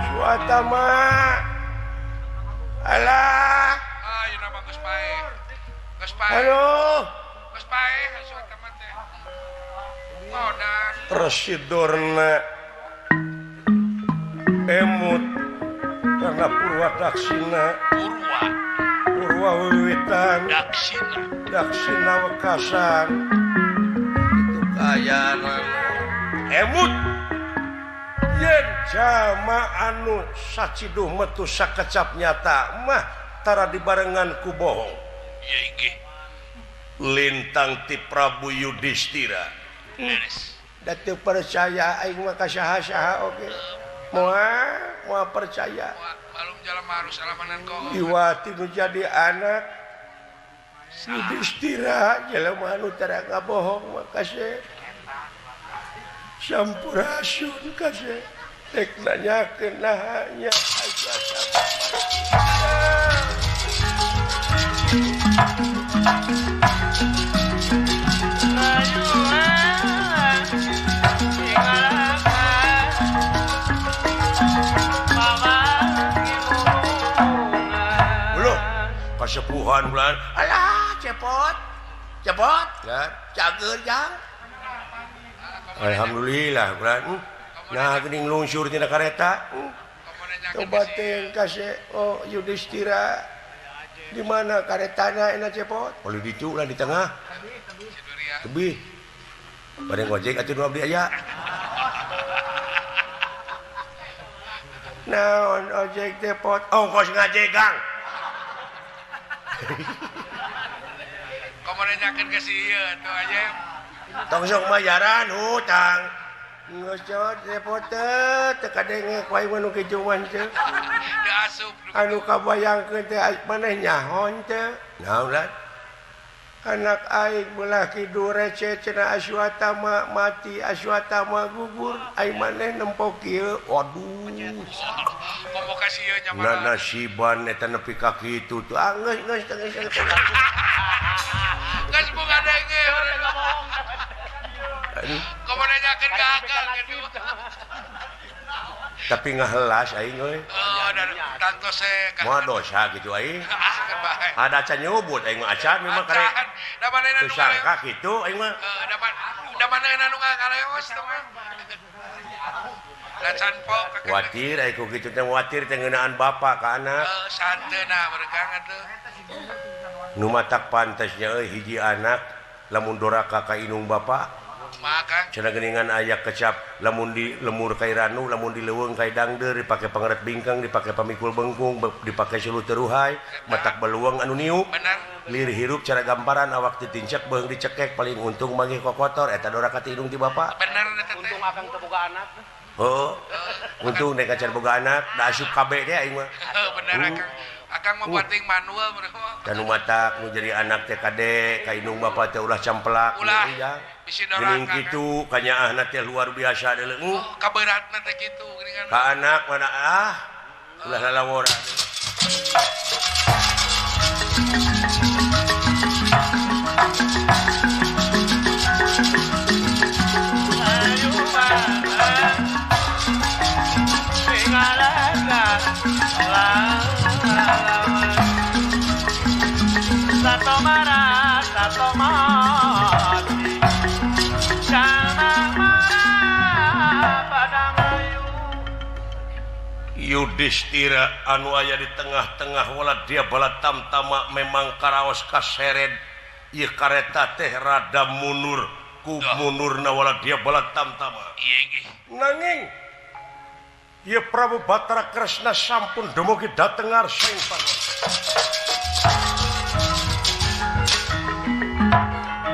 suatama alah ayo nama Gus Pae Gus Pae halo Gus Pae suatama teh modan residorna emut karena Purwadaksina Purwa wiwitan Daksina wekasan itu kaya emut yen jama anu saciduh metu sakecap nyata mah tara dibarengan ku bohong iya inggih lintang ti Prabu Yudhistira da teu percaya aing mah ka saha-saha oge moal percaya balung jalema harus alamanan kok Iwati nu jadi anak Yudhistira jelema anu tara ngabohong makase sampurasun kase tek nanyakeun nahanya kasepuhan bulan alah cepot kan cageun jang alhamdulillah bulan nah geuning lungsur tina kareta coba teh kasih oh Yudhistira di mana karetana enak cepot kalau di dicu lah di tengah tebih bareng ojek atuh nu abdi aya naon ojek cepot ongkos ngajegang komo nanyakeun ke si ieu tuh aja tong sok mayaran hutang ngocot repot teu kadenge ku aing nu kicuman teu da asup anu kabayangkeun teh maneh nyahon teu naon anak aing belah kidu receh cenah Aswatama mati Aswatama gugur aing maneh nempo kieu waduh komo ka si ieu nya nasiban eta nepi ka kitu tuh geus geus bunga denge komo nanyakeun ka akal tapi ngahelas aing euy oh dan tantos moal dosa kitu aing ada acan nyebut aing mah acan memang karek teu sangka kitu aing mah da mana anu ngaleos teh mah lacan po watir aing ku kitu teh watir teh ngeunaan bapa ka anak santeuna beregang atuh nu matak pantesnya euy hiji anak lamun doraka ka inung bapa maka cenah geuningan aya kecap lamun di lemur kai ranu lamun di leuweung kai dangdeur dipake pangeret bingkang dipake pamikul bengkung dipake suluh teruhai matak beluang anu niu benar lir hirup cara gambaran awak ditincek beung dicekek paling untung mangih kokotor eta doraka ti hidung ti bapa benar eta teh Untung akang teu boga anak. heuh untung nek can boga anak da asup kabeh teh aing mah benar akang mah penting manual bro dan nu matak nu jadi anak teh kade ka indung bapa teh ulah camplak ulah ya bisi geuning doraka kitu kanyaahna teh luar biasa deuleu kaberatna teh kitu geuningan ka anak mana ulah lalawora Satu marah, satu mati. Jangan marah. Yudhistira anu aya di tengah-tengah wala dia bala tamtama memang karaos kaseret ieu kareta teh rada mundur ku mundurna wala dia bala tamtama nanging ieu Prabu Batara Kresna sampun dumugi datengar saing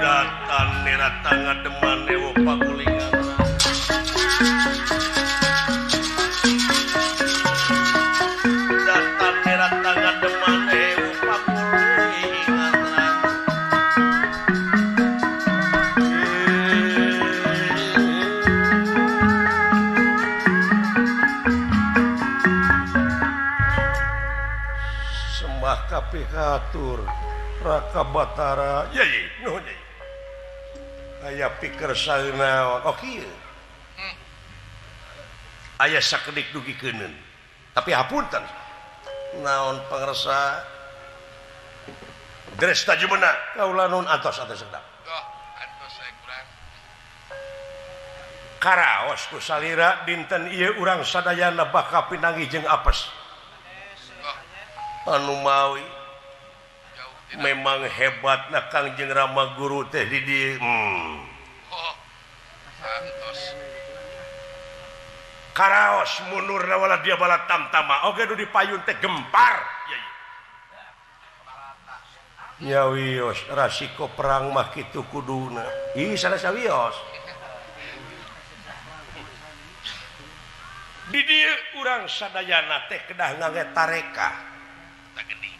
datan nirata ngademan ewo pagulingan datan nirata ngademan ewo pagulingan sembah kapikatur Raka Batara yai nuhun yai aya pikir saeunaon oh kieu aya sakedik dugikeun tapi hapunten naon pangresa Dresta Jumena kaula nun antos sedap antos saya kurang karaos ku salira dinten ieu urang sadayana bakal pinanggi jeung apes anu mawi memang hebat na Kangjeng Rama Guru teh di dieu santos karaos munurna wala dia bala tamtama oge nu dipayun teh gempar nya wios rasiko perang mah kitu kuduna ih sarasa wios di dieu urang sadayana teh kedah ngangge tareka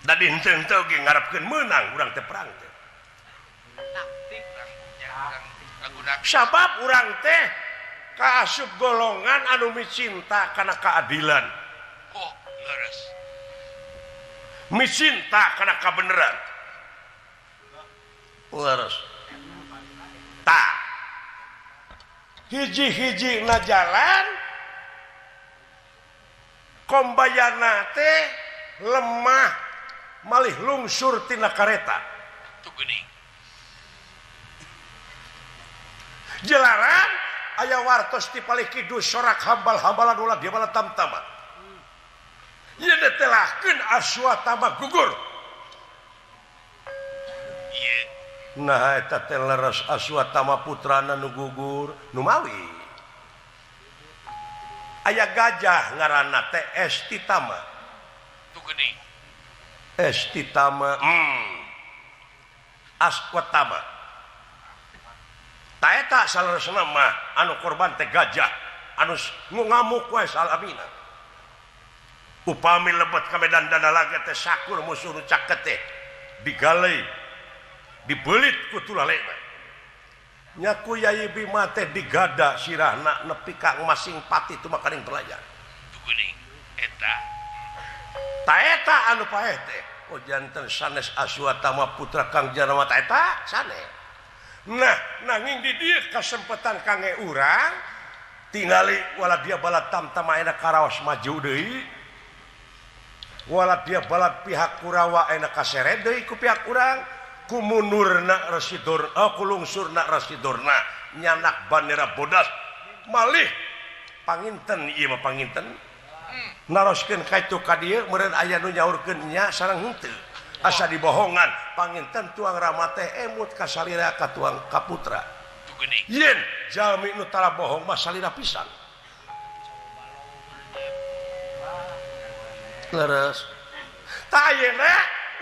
da dinten teh ge ngarepkeun meunang urang teh perang teh sabab urang teh kaasup golongan anu micinta kana keadilan leres micinta kana kabeneran leres tah hiji-hiji na jalan kombayana teh lemah malih lungsur tina kareta tuh geuning jelaran aya wartos ti palih kidul sorak hambal-hambalan ulah dia bala tamtama ieu netelahkeun Aswatama gugur ieu nah eta teh leres Aswatama putrana nu gugur nu mawi aya gajah ngaranna teh Estitama tuh geuning Estitama Aswatama ta eta saleresna mah anu korban teh gajah anu ngamuk wae salamina upami lebet ka medan dandalaga teh sakur musuh nu caket teh digalei dibelit ku tulalena nya ku Yai Bima teh digada sirahna nepi ka masing pati tu makaring pelajar tuh geuning eta ta eta anu paeh teh oh janten sanes Aswatama putra Kang Janama ta eta sanes nah nanging di dieu kasempatan kangge urang tingali wala dia bala tamtama ayeuna karaos maju deui wala dia bala pihak Kurawa ayeuna kaseret deui ku pihak urang ku mundurna Residur ku lungsurna Residurna nyanak bandera bodas malih panginten ieu mah panginten naroskeun kaitu ka dieu meureun aya nu nyaurkeun nya sareng henteu asa dibohongan panginten tuang Rama teh emut ka salira ka tuang ka putra tuh geuning yen jalmi nu tara bohong mah salira pisan leres ta ayeuna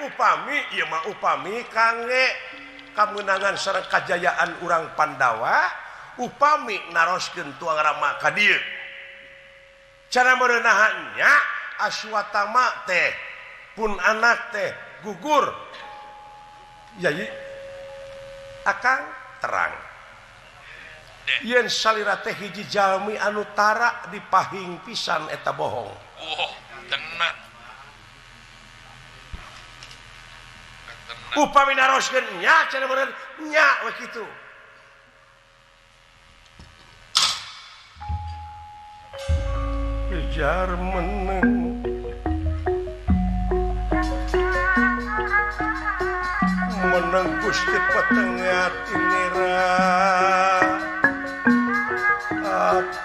upami ieu mah upami kangge kameunangan sareng kajayaan urang Pandawa upami naroskeun tuang Rama ka dieu cara meureunahannya Aswatama teh pun anak teh gugur yai akang terang yen salira teh hiji jalmi anu tara dipahing pisan eta bohong tenang upami naroskeun nya cenah meureun nya we kitu kejar meneng meneng Gusti petengah tinira ati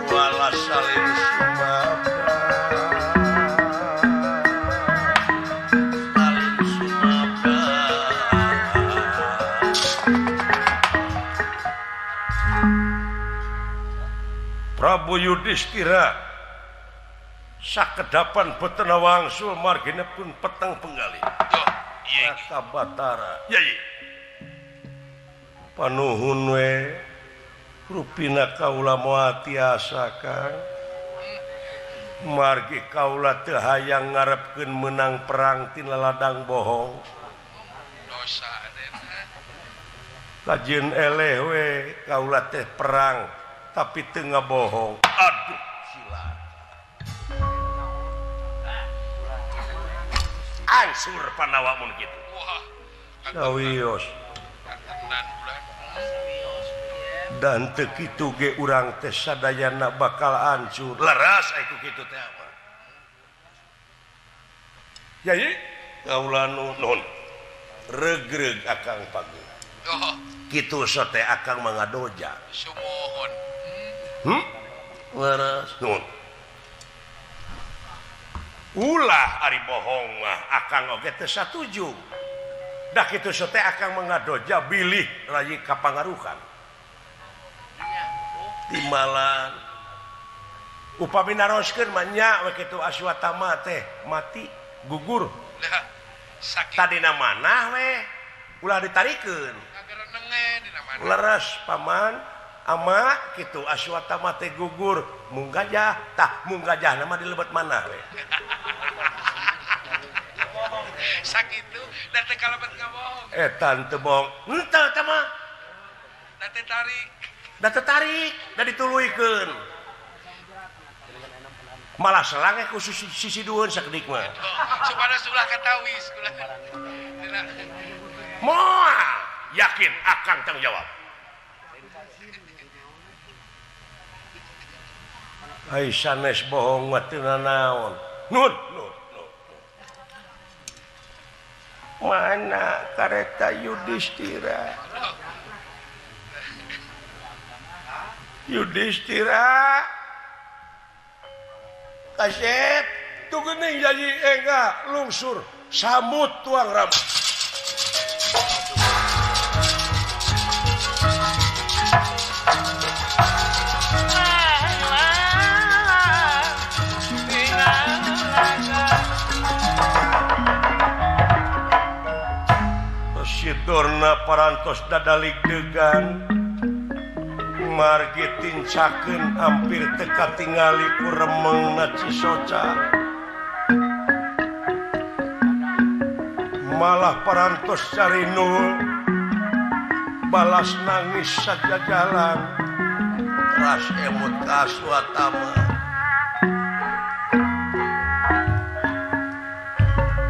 wala saling sumaba saling sumaba Prabu Yudhistira sakedapan betena wangsul marginipun peteng penggali Raka Batara yai panuhun we rupina kaula moal tiasa Kang margi kaula teu hayang ngarepkeun menang perang tina ladang bohong dosa den kajieun eleh we kaula teh perang tapi teu ngabohong aduh sila ansur panawamun kitu wah sawios tenan bulan dan teu kitu ge urang teh sadayana bakal hancur leras aya kitu teh apa yai kaula nuhun regreg akang pagi oh kitu sote akang mangadoja sumuhun leras nuhun ulah ari bohong mah akang oge teu satuju dah kitu sote akang mangadoja bilih rayi kapangaruhan timbalan upami naroskeun mah nya we kitu Aswatama teh mati gugur lah sakit tadina manah we ulah ditarikeun ngagara nenge dina mana leres paman ama kitu Aswatama teh gugur mung gajah tah mung gajahna mah dilebet manah we sakitu dan teh kalebet ngabohong etan teu bohong henteu teh mah dan teh tarik da tertarik da dituluykeun malah selang ku sisi dueun sakedik mah supaya sulah katawis kulah moal yakin akang tanggung jawab ai sanes bohong mah teu nanaon nun mana kareta Yudhistira kasep tu geuning jadi enggak lungsur samut tuang rambut Sidorna parantos dadalik degan margi tincakeun hampir teka tingali ku remengna Cisoca malah parantos cari nul balas nangis saja jalan ras emut ka Aswatama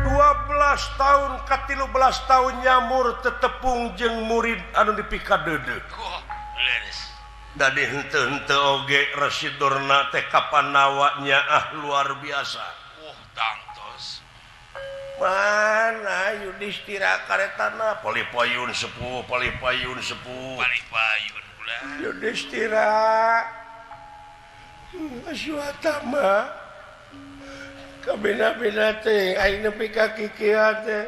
12 tahun ka 13 tahun nyamur tetepung jeung murid anu dipikadeudeuk leres dadi henteu-henteu oge Residorna teh kapanawanya luar biasa tangtos mana Yudhistira karetana palipayun sepuh palipayun pula Yudhistira Aswatama kabina-bina teh aing nepi ka kikieuan teh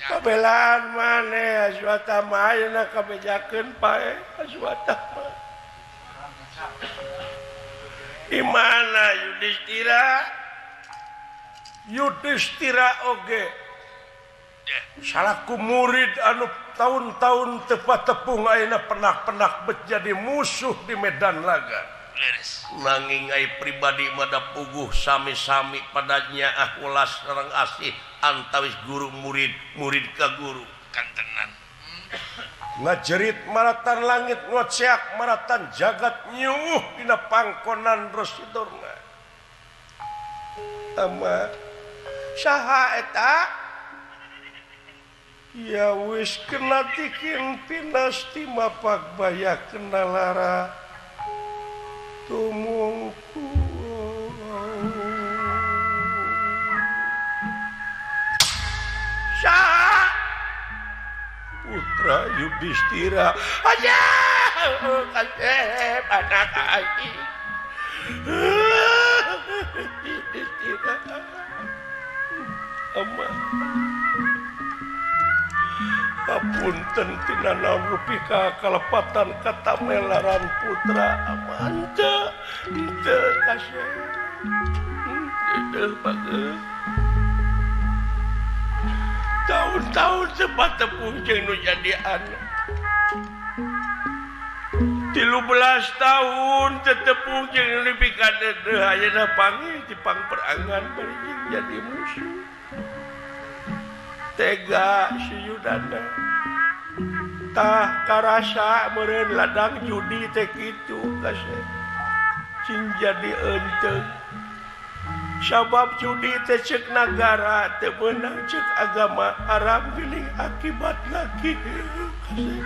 kabelaan maneh Aswatama ayeuna kabejakeun pae Aswatama imana Yudhistira oge salaku murid anu tahun-tahun tepat tepung ayeuna penak-penak jadi musuh di medan laga nanging ai pribadi mada puguh sami-sami padanya ulas sareng asih antawis guru murid ka guru kantenan ngajerit maratan langit ngoceak maratan jagat nyuuh dina pangkonan Residorna ama saha eta ya wis kena tikin pinasti mapak baya kena lara tumungku saha putra Yudhistira aja kasep anak aing. Ama apunten tina naon rupi ka kalepatan kata melaran putra ama henteu kasep henteu bageus tahun-tahun sempat tepung jeung nu jadi anak 13 tahun tetepung jeung nepi ka deudeuh ayeuna panggih di pangperangan bari jadi musuh tega siyudana tah karasa meureun ladang judi teh kitu kasep cing jadi eunteu sabab judi teh ceuk nagara teu beunang ceuk agama haram geuning akibat lagi kasep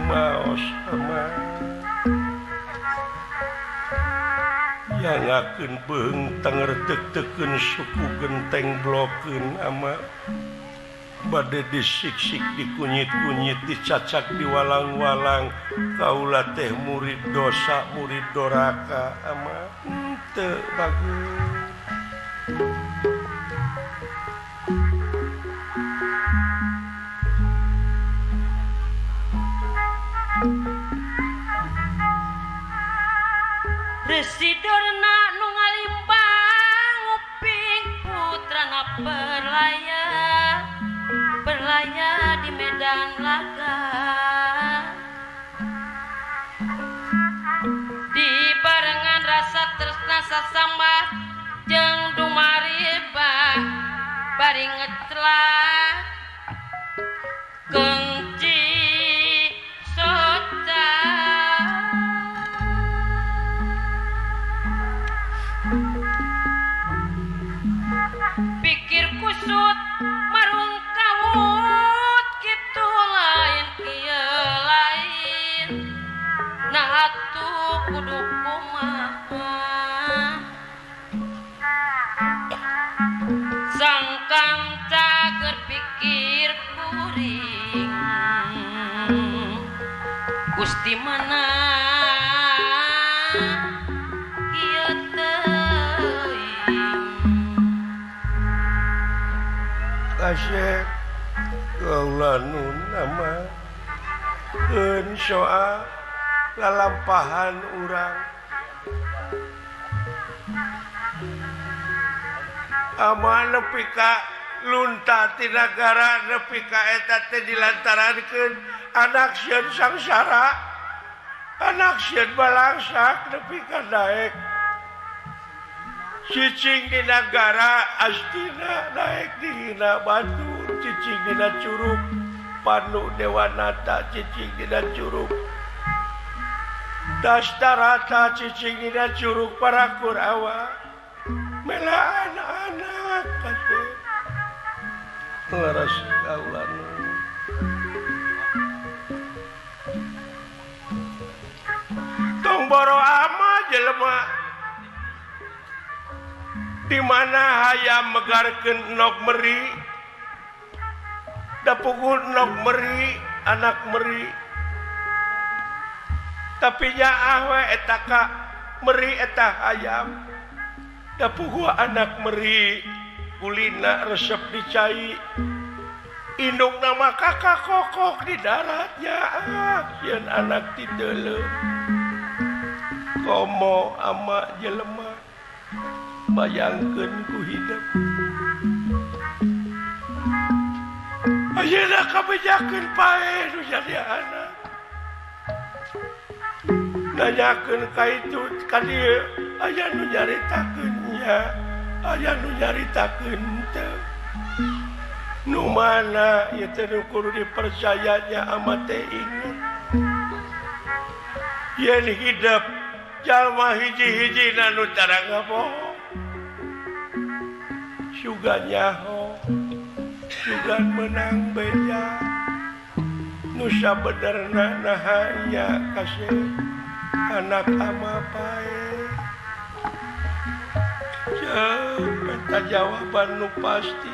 maos ama yangakeun beung tangertek-tekeun suku genteng blokeun ama bade disiksik dikunyit-kunyit dicacak diwalang-walang kaula teh murid dosa murid doraka ama teu bagus Residorna nu ngalimbang uping putrana berlaya di medan laga di barengan rasa tresna sasambat jeung dumariba bari ngeclak keungci soca pikir kusut marung kawut kitu lain kieu lain nah atuh kudu kumaha sangkang cager pikir kuring Gusti meunang kieu teuing kasep kaula nun nama eun soal lalampahan urang ama nepi ka lunta ti nagara nepi ka eta teh dilantarankeun anak sieun sangsara anak sieun balangsak nepi ka daek cicing di negara astina naik dina batu cicing dina curug panu dewanata cicing dina curug dastarata cicing dina curug para kurawa mela anak-anak kasep laras kaulan tong boro ama jelema di mana hayam megarkeun nok meri da puguh nok meri anak meri tapi nyaah we eta ka meri eta hayam da puguh anak meri kulina resep dicai indung nama kakak kokok di daratnya sieun anak ti deuleuh komo ama jelema bayangkeun ku hidup ayeuna kabejakeun pae nu jadi anak nanyakeun ka itu ka dieu aya nu nyaritakeun nya aya nu nyaritakeun teu nu mana ieu teh nu kudu dipercayanya ama teh inget yen hidup jalma hiji-hijina nu tara ngabohong sugan nyaho sugan menang beja nusa benerna nahanya kasep anak ama pae jauh eta jawaban nu pasti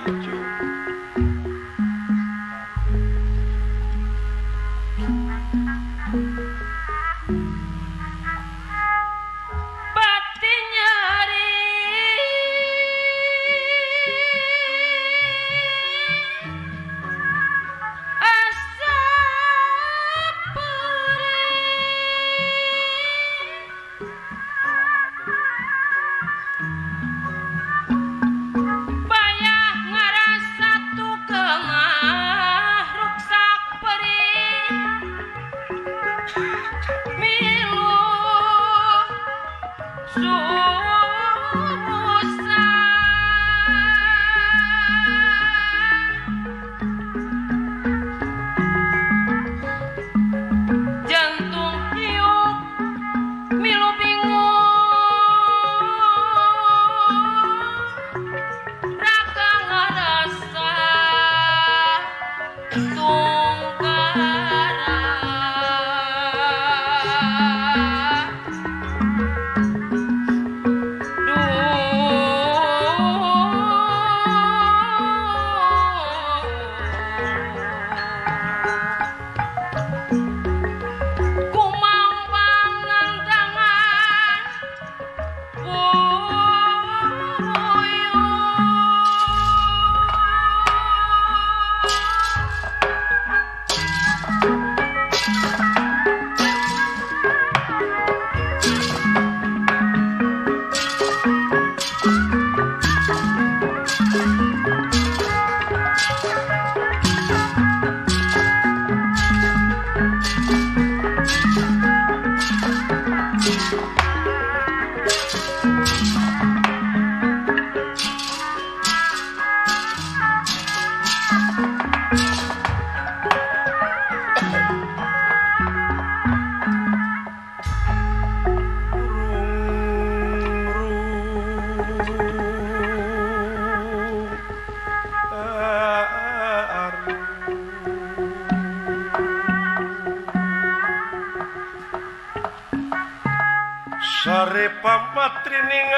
sare pampatrining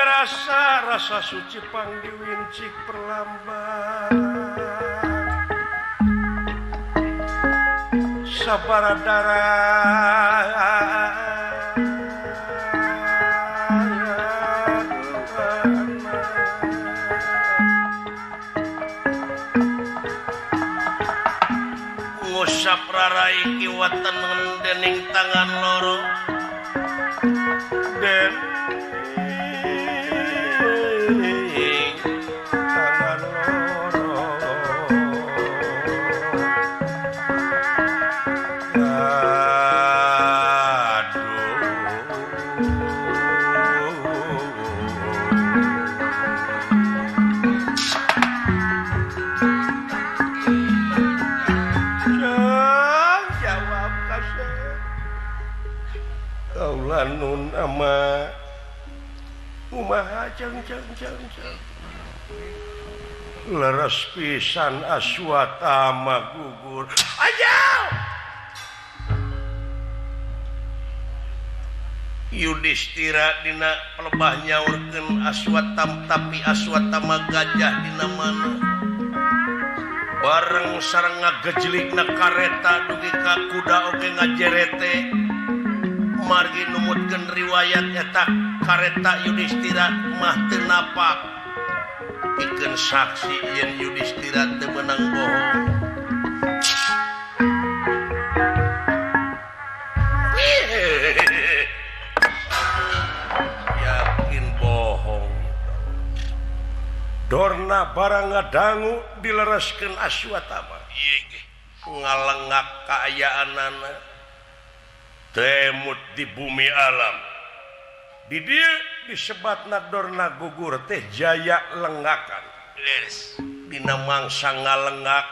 rasa suci pangdiwincik perlambat sabaradara ngusap rarai kiwatan dening tangan loro den tangan loro jawab kasih kaulanun ama umaha jang leres pisan Aswatama gugur ayo Yudhistira dina pelebah nyaurkeun Aswatama tapi Aswatama gajah dina mana bareng sareng ngagejlikna kareta dugi ka kuda oge ngajerete margi numutkeun riwayat eta kareta Yudhistira mah teu napak pikeun saksi yen Yudhistira teu meunang bohong yakin bohong Dorna barang ngadangu dilereskeun Aswatama ieu ge ngalengak kaayaanana temut di bumi alam di dia disebatna Dorna gugur teh jaya lengakan dina mangsa ngalengak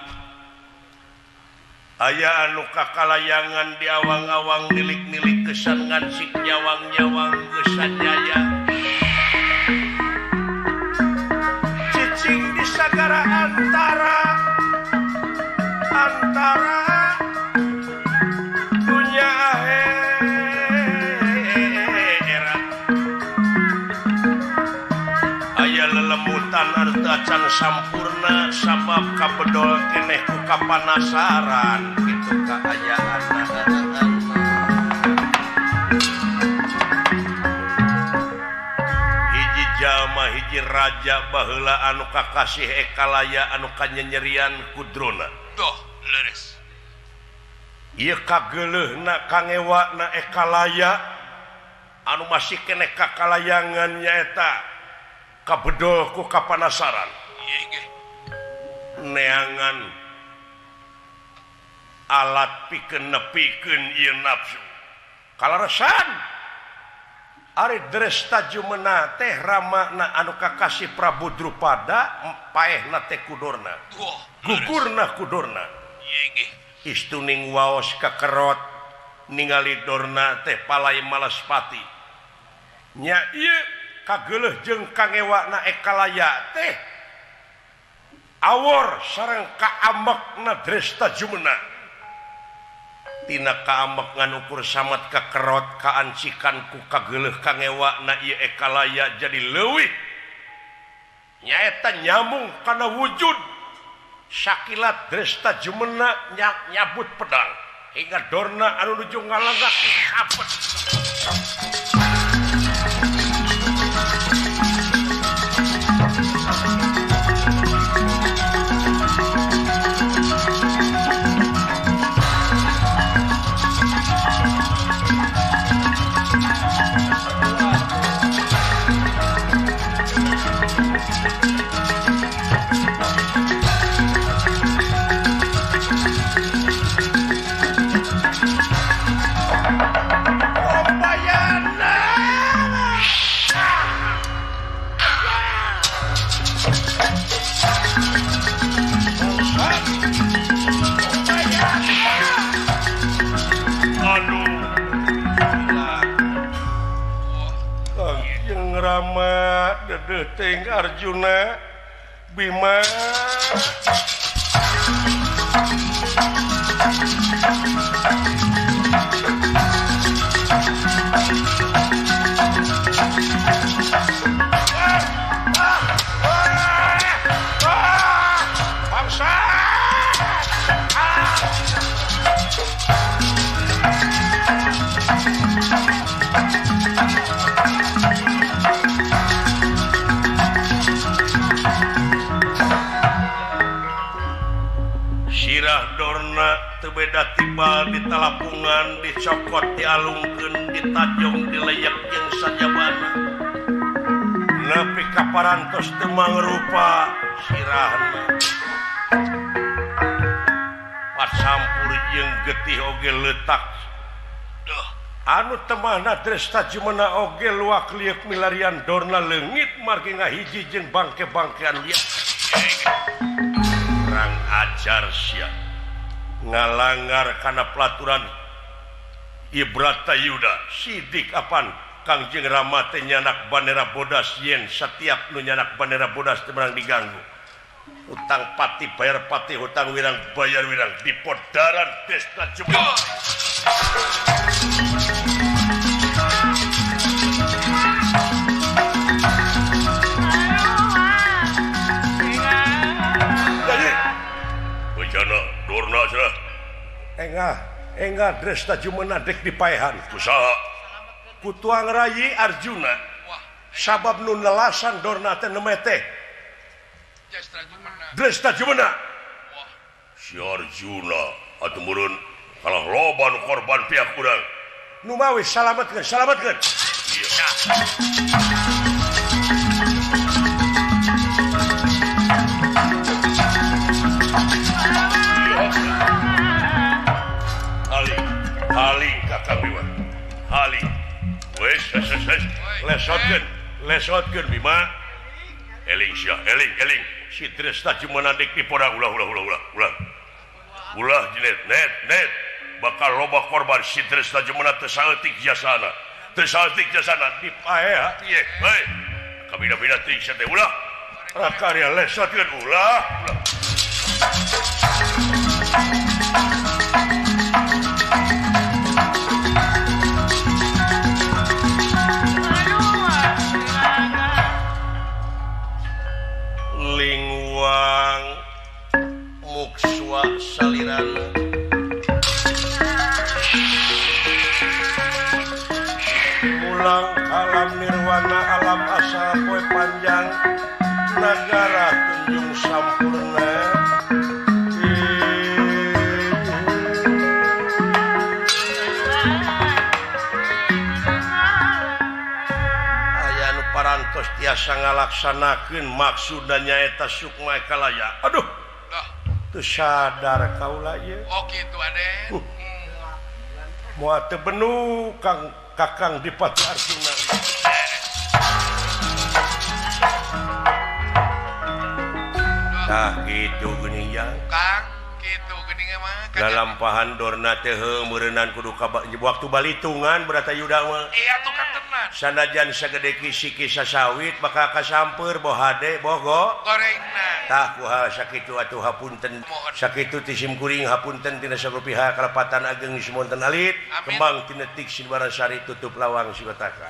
aya anu kakalayangan di awang-awang nilik-nilik kesan ngansik nyawang-nyawang geus jaya cicing di sagara antara dunya aya lelemutan anu acan sampurna sabab kabedol keneh ku kapanasaran kitu kaayaanna hiji jalma hiji raja baheula anu kakasih ekalaya anu kanyerian kudrona doh leres ieu kageuleuhna kangewakna ekalaya anu masih keneh kakalayangan nyaeta kabedol ku kapanasaran neangan alat pikeun nepikeun ieu nafsu kalaresan ari Drestajumeuna teh ramana anu kakasih Prabu Drupada paehna teh kudorna gugurna kudorna istuning waos kakerot ningali Dorna teh palai Malaspati nya ieu kageuleuh jeung kangewakna ekalaya teh awor sareng kaambekna Drestajumeuna tina kaambek ngan ukur samet kakerot kaancikan ku kageuleuh kangewakna ieu ekalaya jadi leuwih nyaeta nyambung kana wujud sakilat Drestajumeuna nyabut pedang hingga Dorna anu nuju ngalagak kapet Rama dedeteng Arjuna Bima Sirah Dorna tebeda tiba di talapungan dicokot dialungkeun ditajong dileyak jeung sajabana nepi ka parantos teu mangrupa sirahna pacampur jeung getih oge leutak anu temahna Dresta Jumena oge luak liuk milarian Dorna leungit margi ngahiji jeung bangke-bangkean liat kurang ajar sia ngalanggar kana pelaturan Ibrata Yuda sidik apan Kangjeng Rama teh nyanak bandera bodas yen setiap nu nyanak bandera bodas teu meurang diganggu utang pati bayar pati hutang wirang bayar wirang di podaran Dresta Jumena Bejana Dorna cenah enggak Dresta Jumena dek dipaehan kusaha ku tuang rayi Arjuna sabab nu nelasan Dorna teh nemeteh Dresta Jumena si Arjuna atuh meureun kalah loba nu korban pihak urang nu mawi salametkeun iya Haling kakak Bima Haling wes lesotkeun Bima eling si Dresta Jumena dek dipodang ulah jinet net bakal loba korban si Dresta Jumena teu saeutik jasana dipae ieu heuy kabina-bina teuing teh ulah rakarya lesotkeun ulah Lingwang mukswa salirana mulang alam nirwana alam asal poe panjang nagara tunjung sampurna parantos tiasa ngalaksanakeun maksudna nyaeta sukma kalaya aduh teu sadar kaula ieu Oh gitu Aden moal teu benu Kakang Dipati Arjuna tah kitu geuning ya Kang gitu geuning mah lalampahan Dorna teh meureunan kudu waktu balitungan berata Yuda mah iya tuh kan tenan sanajan sagede kisi sawit bakal kasampeur boh hade bogo gorengna tah kuha sakitu atuh hapunten sakitu tisim kuring hapunten tina sarupiha kalepatan ageng simonten alit kembang tina tik Sinbarasari tutup lawang siwataka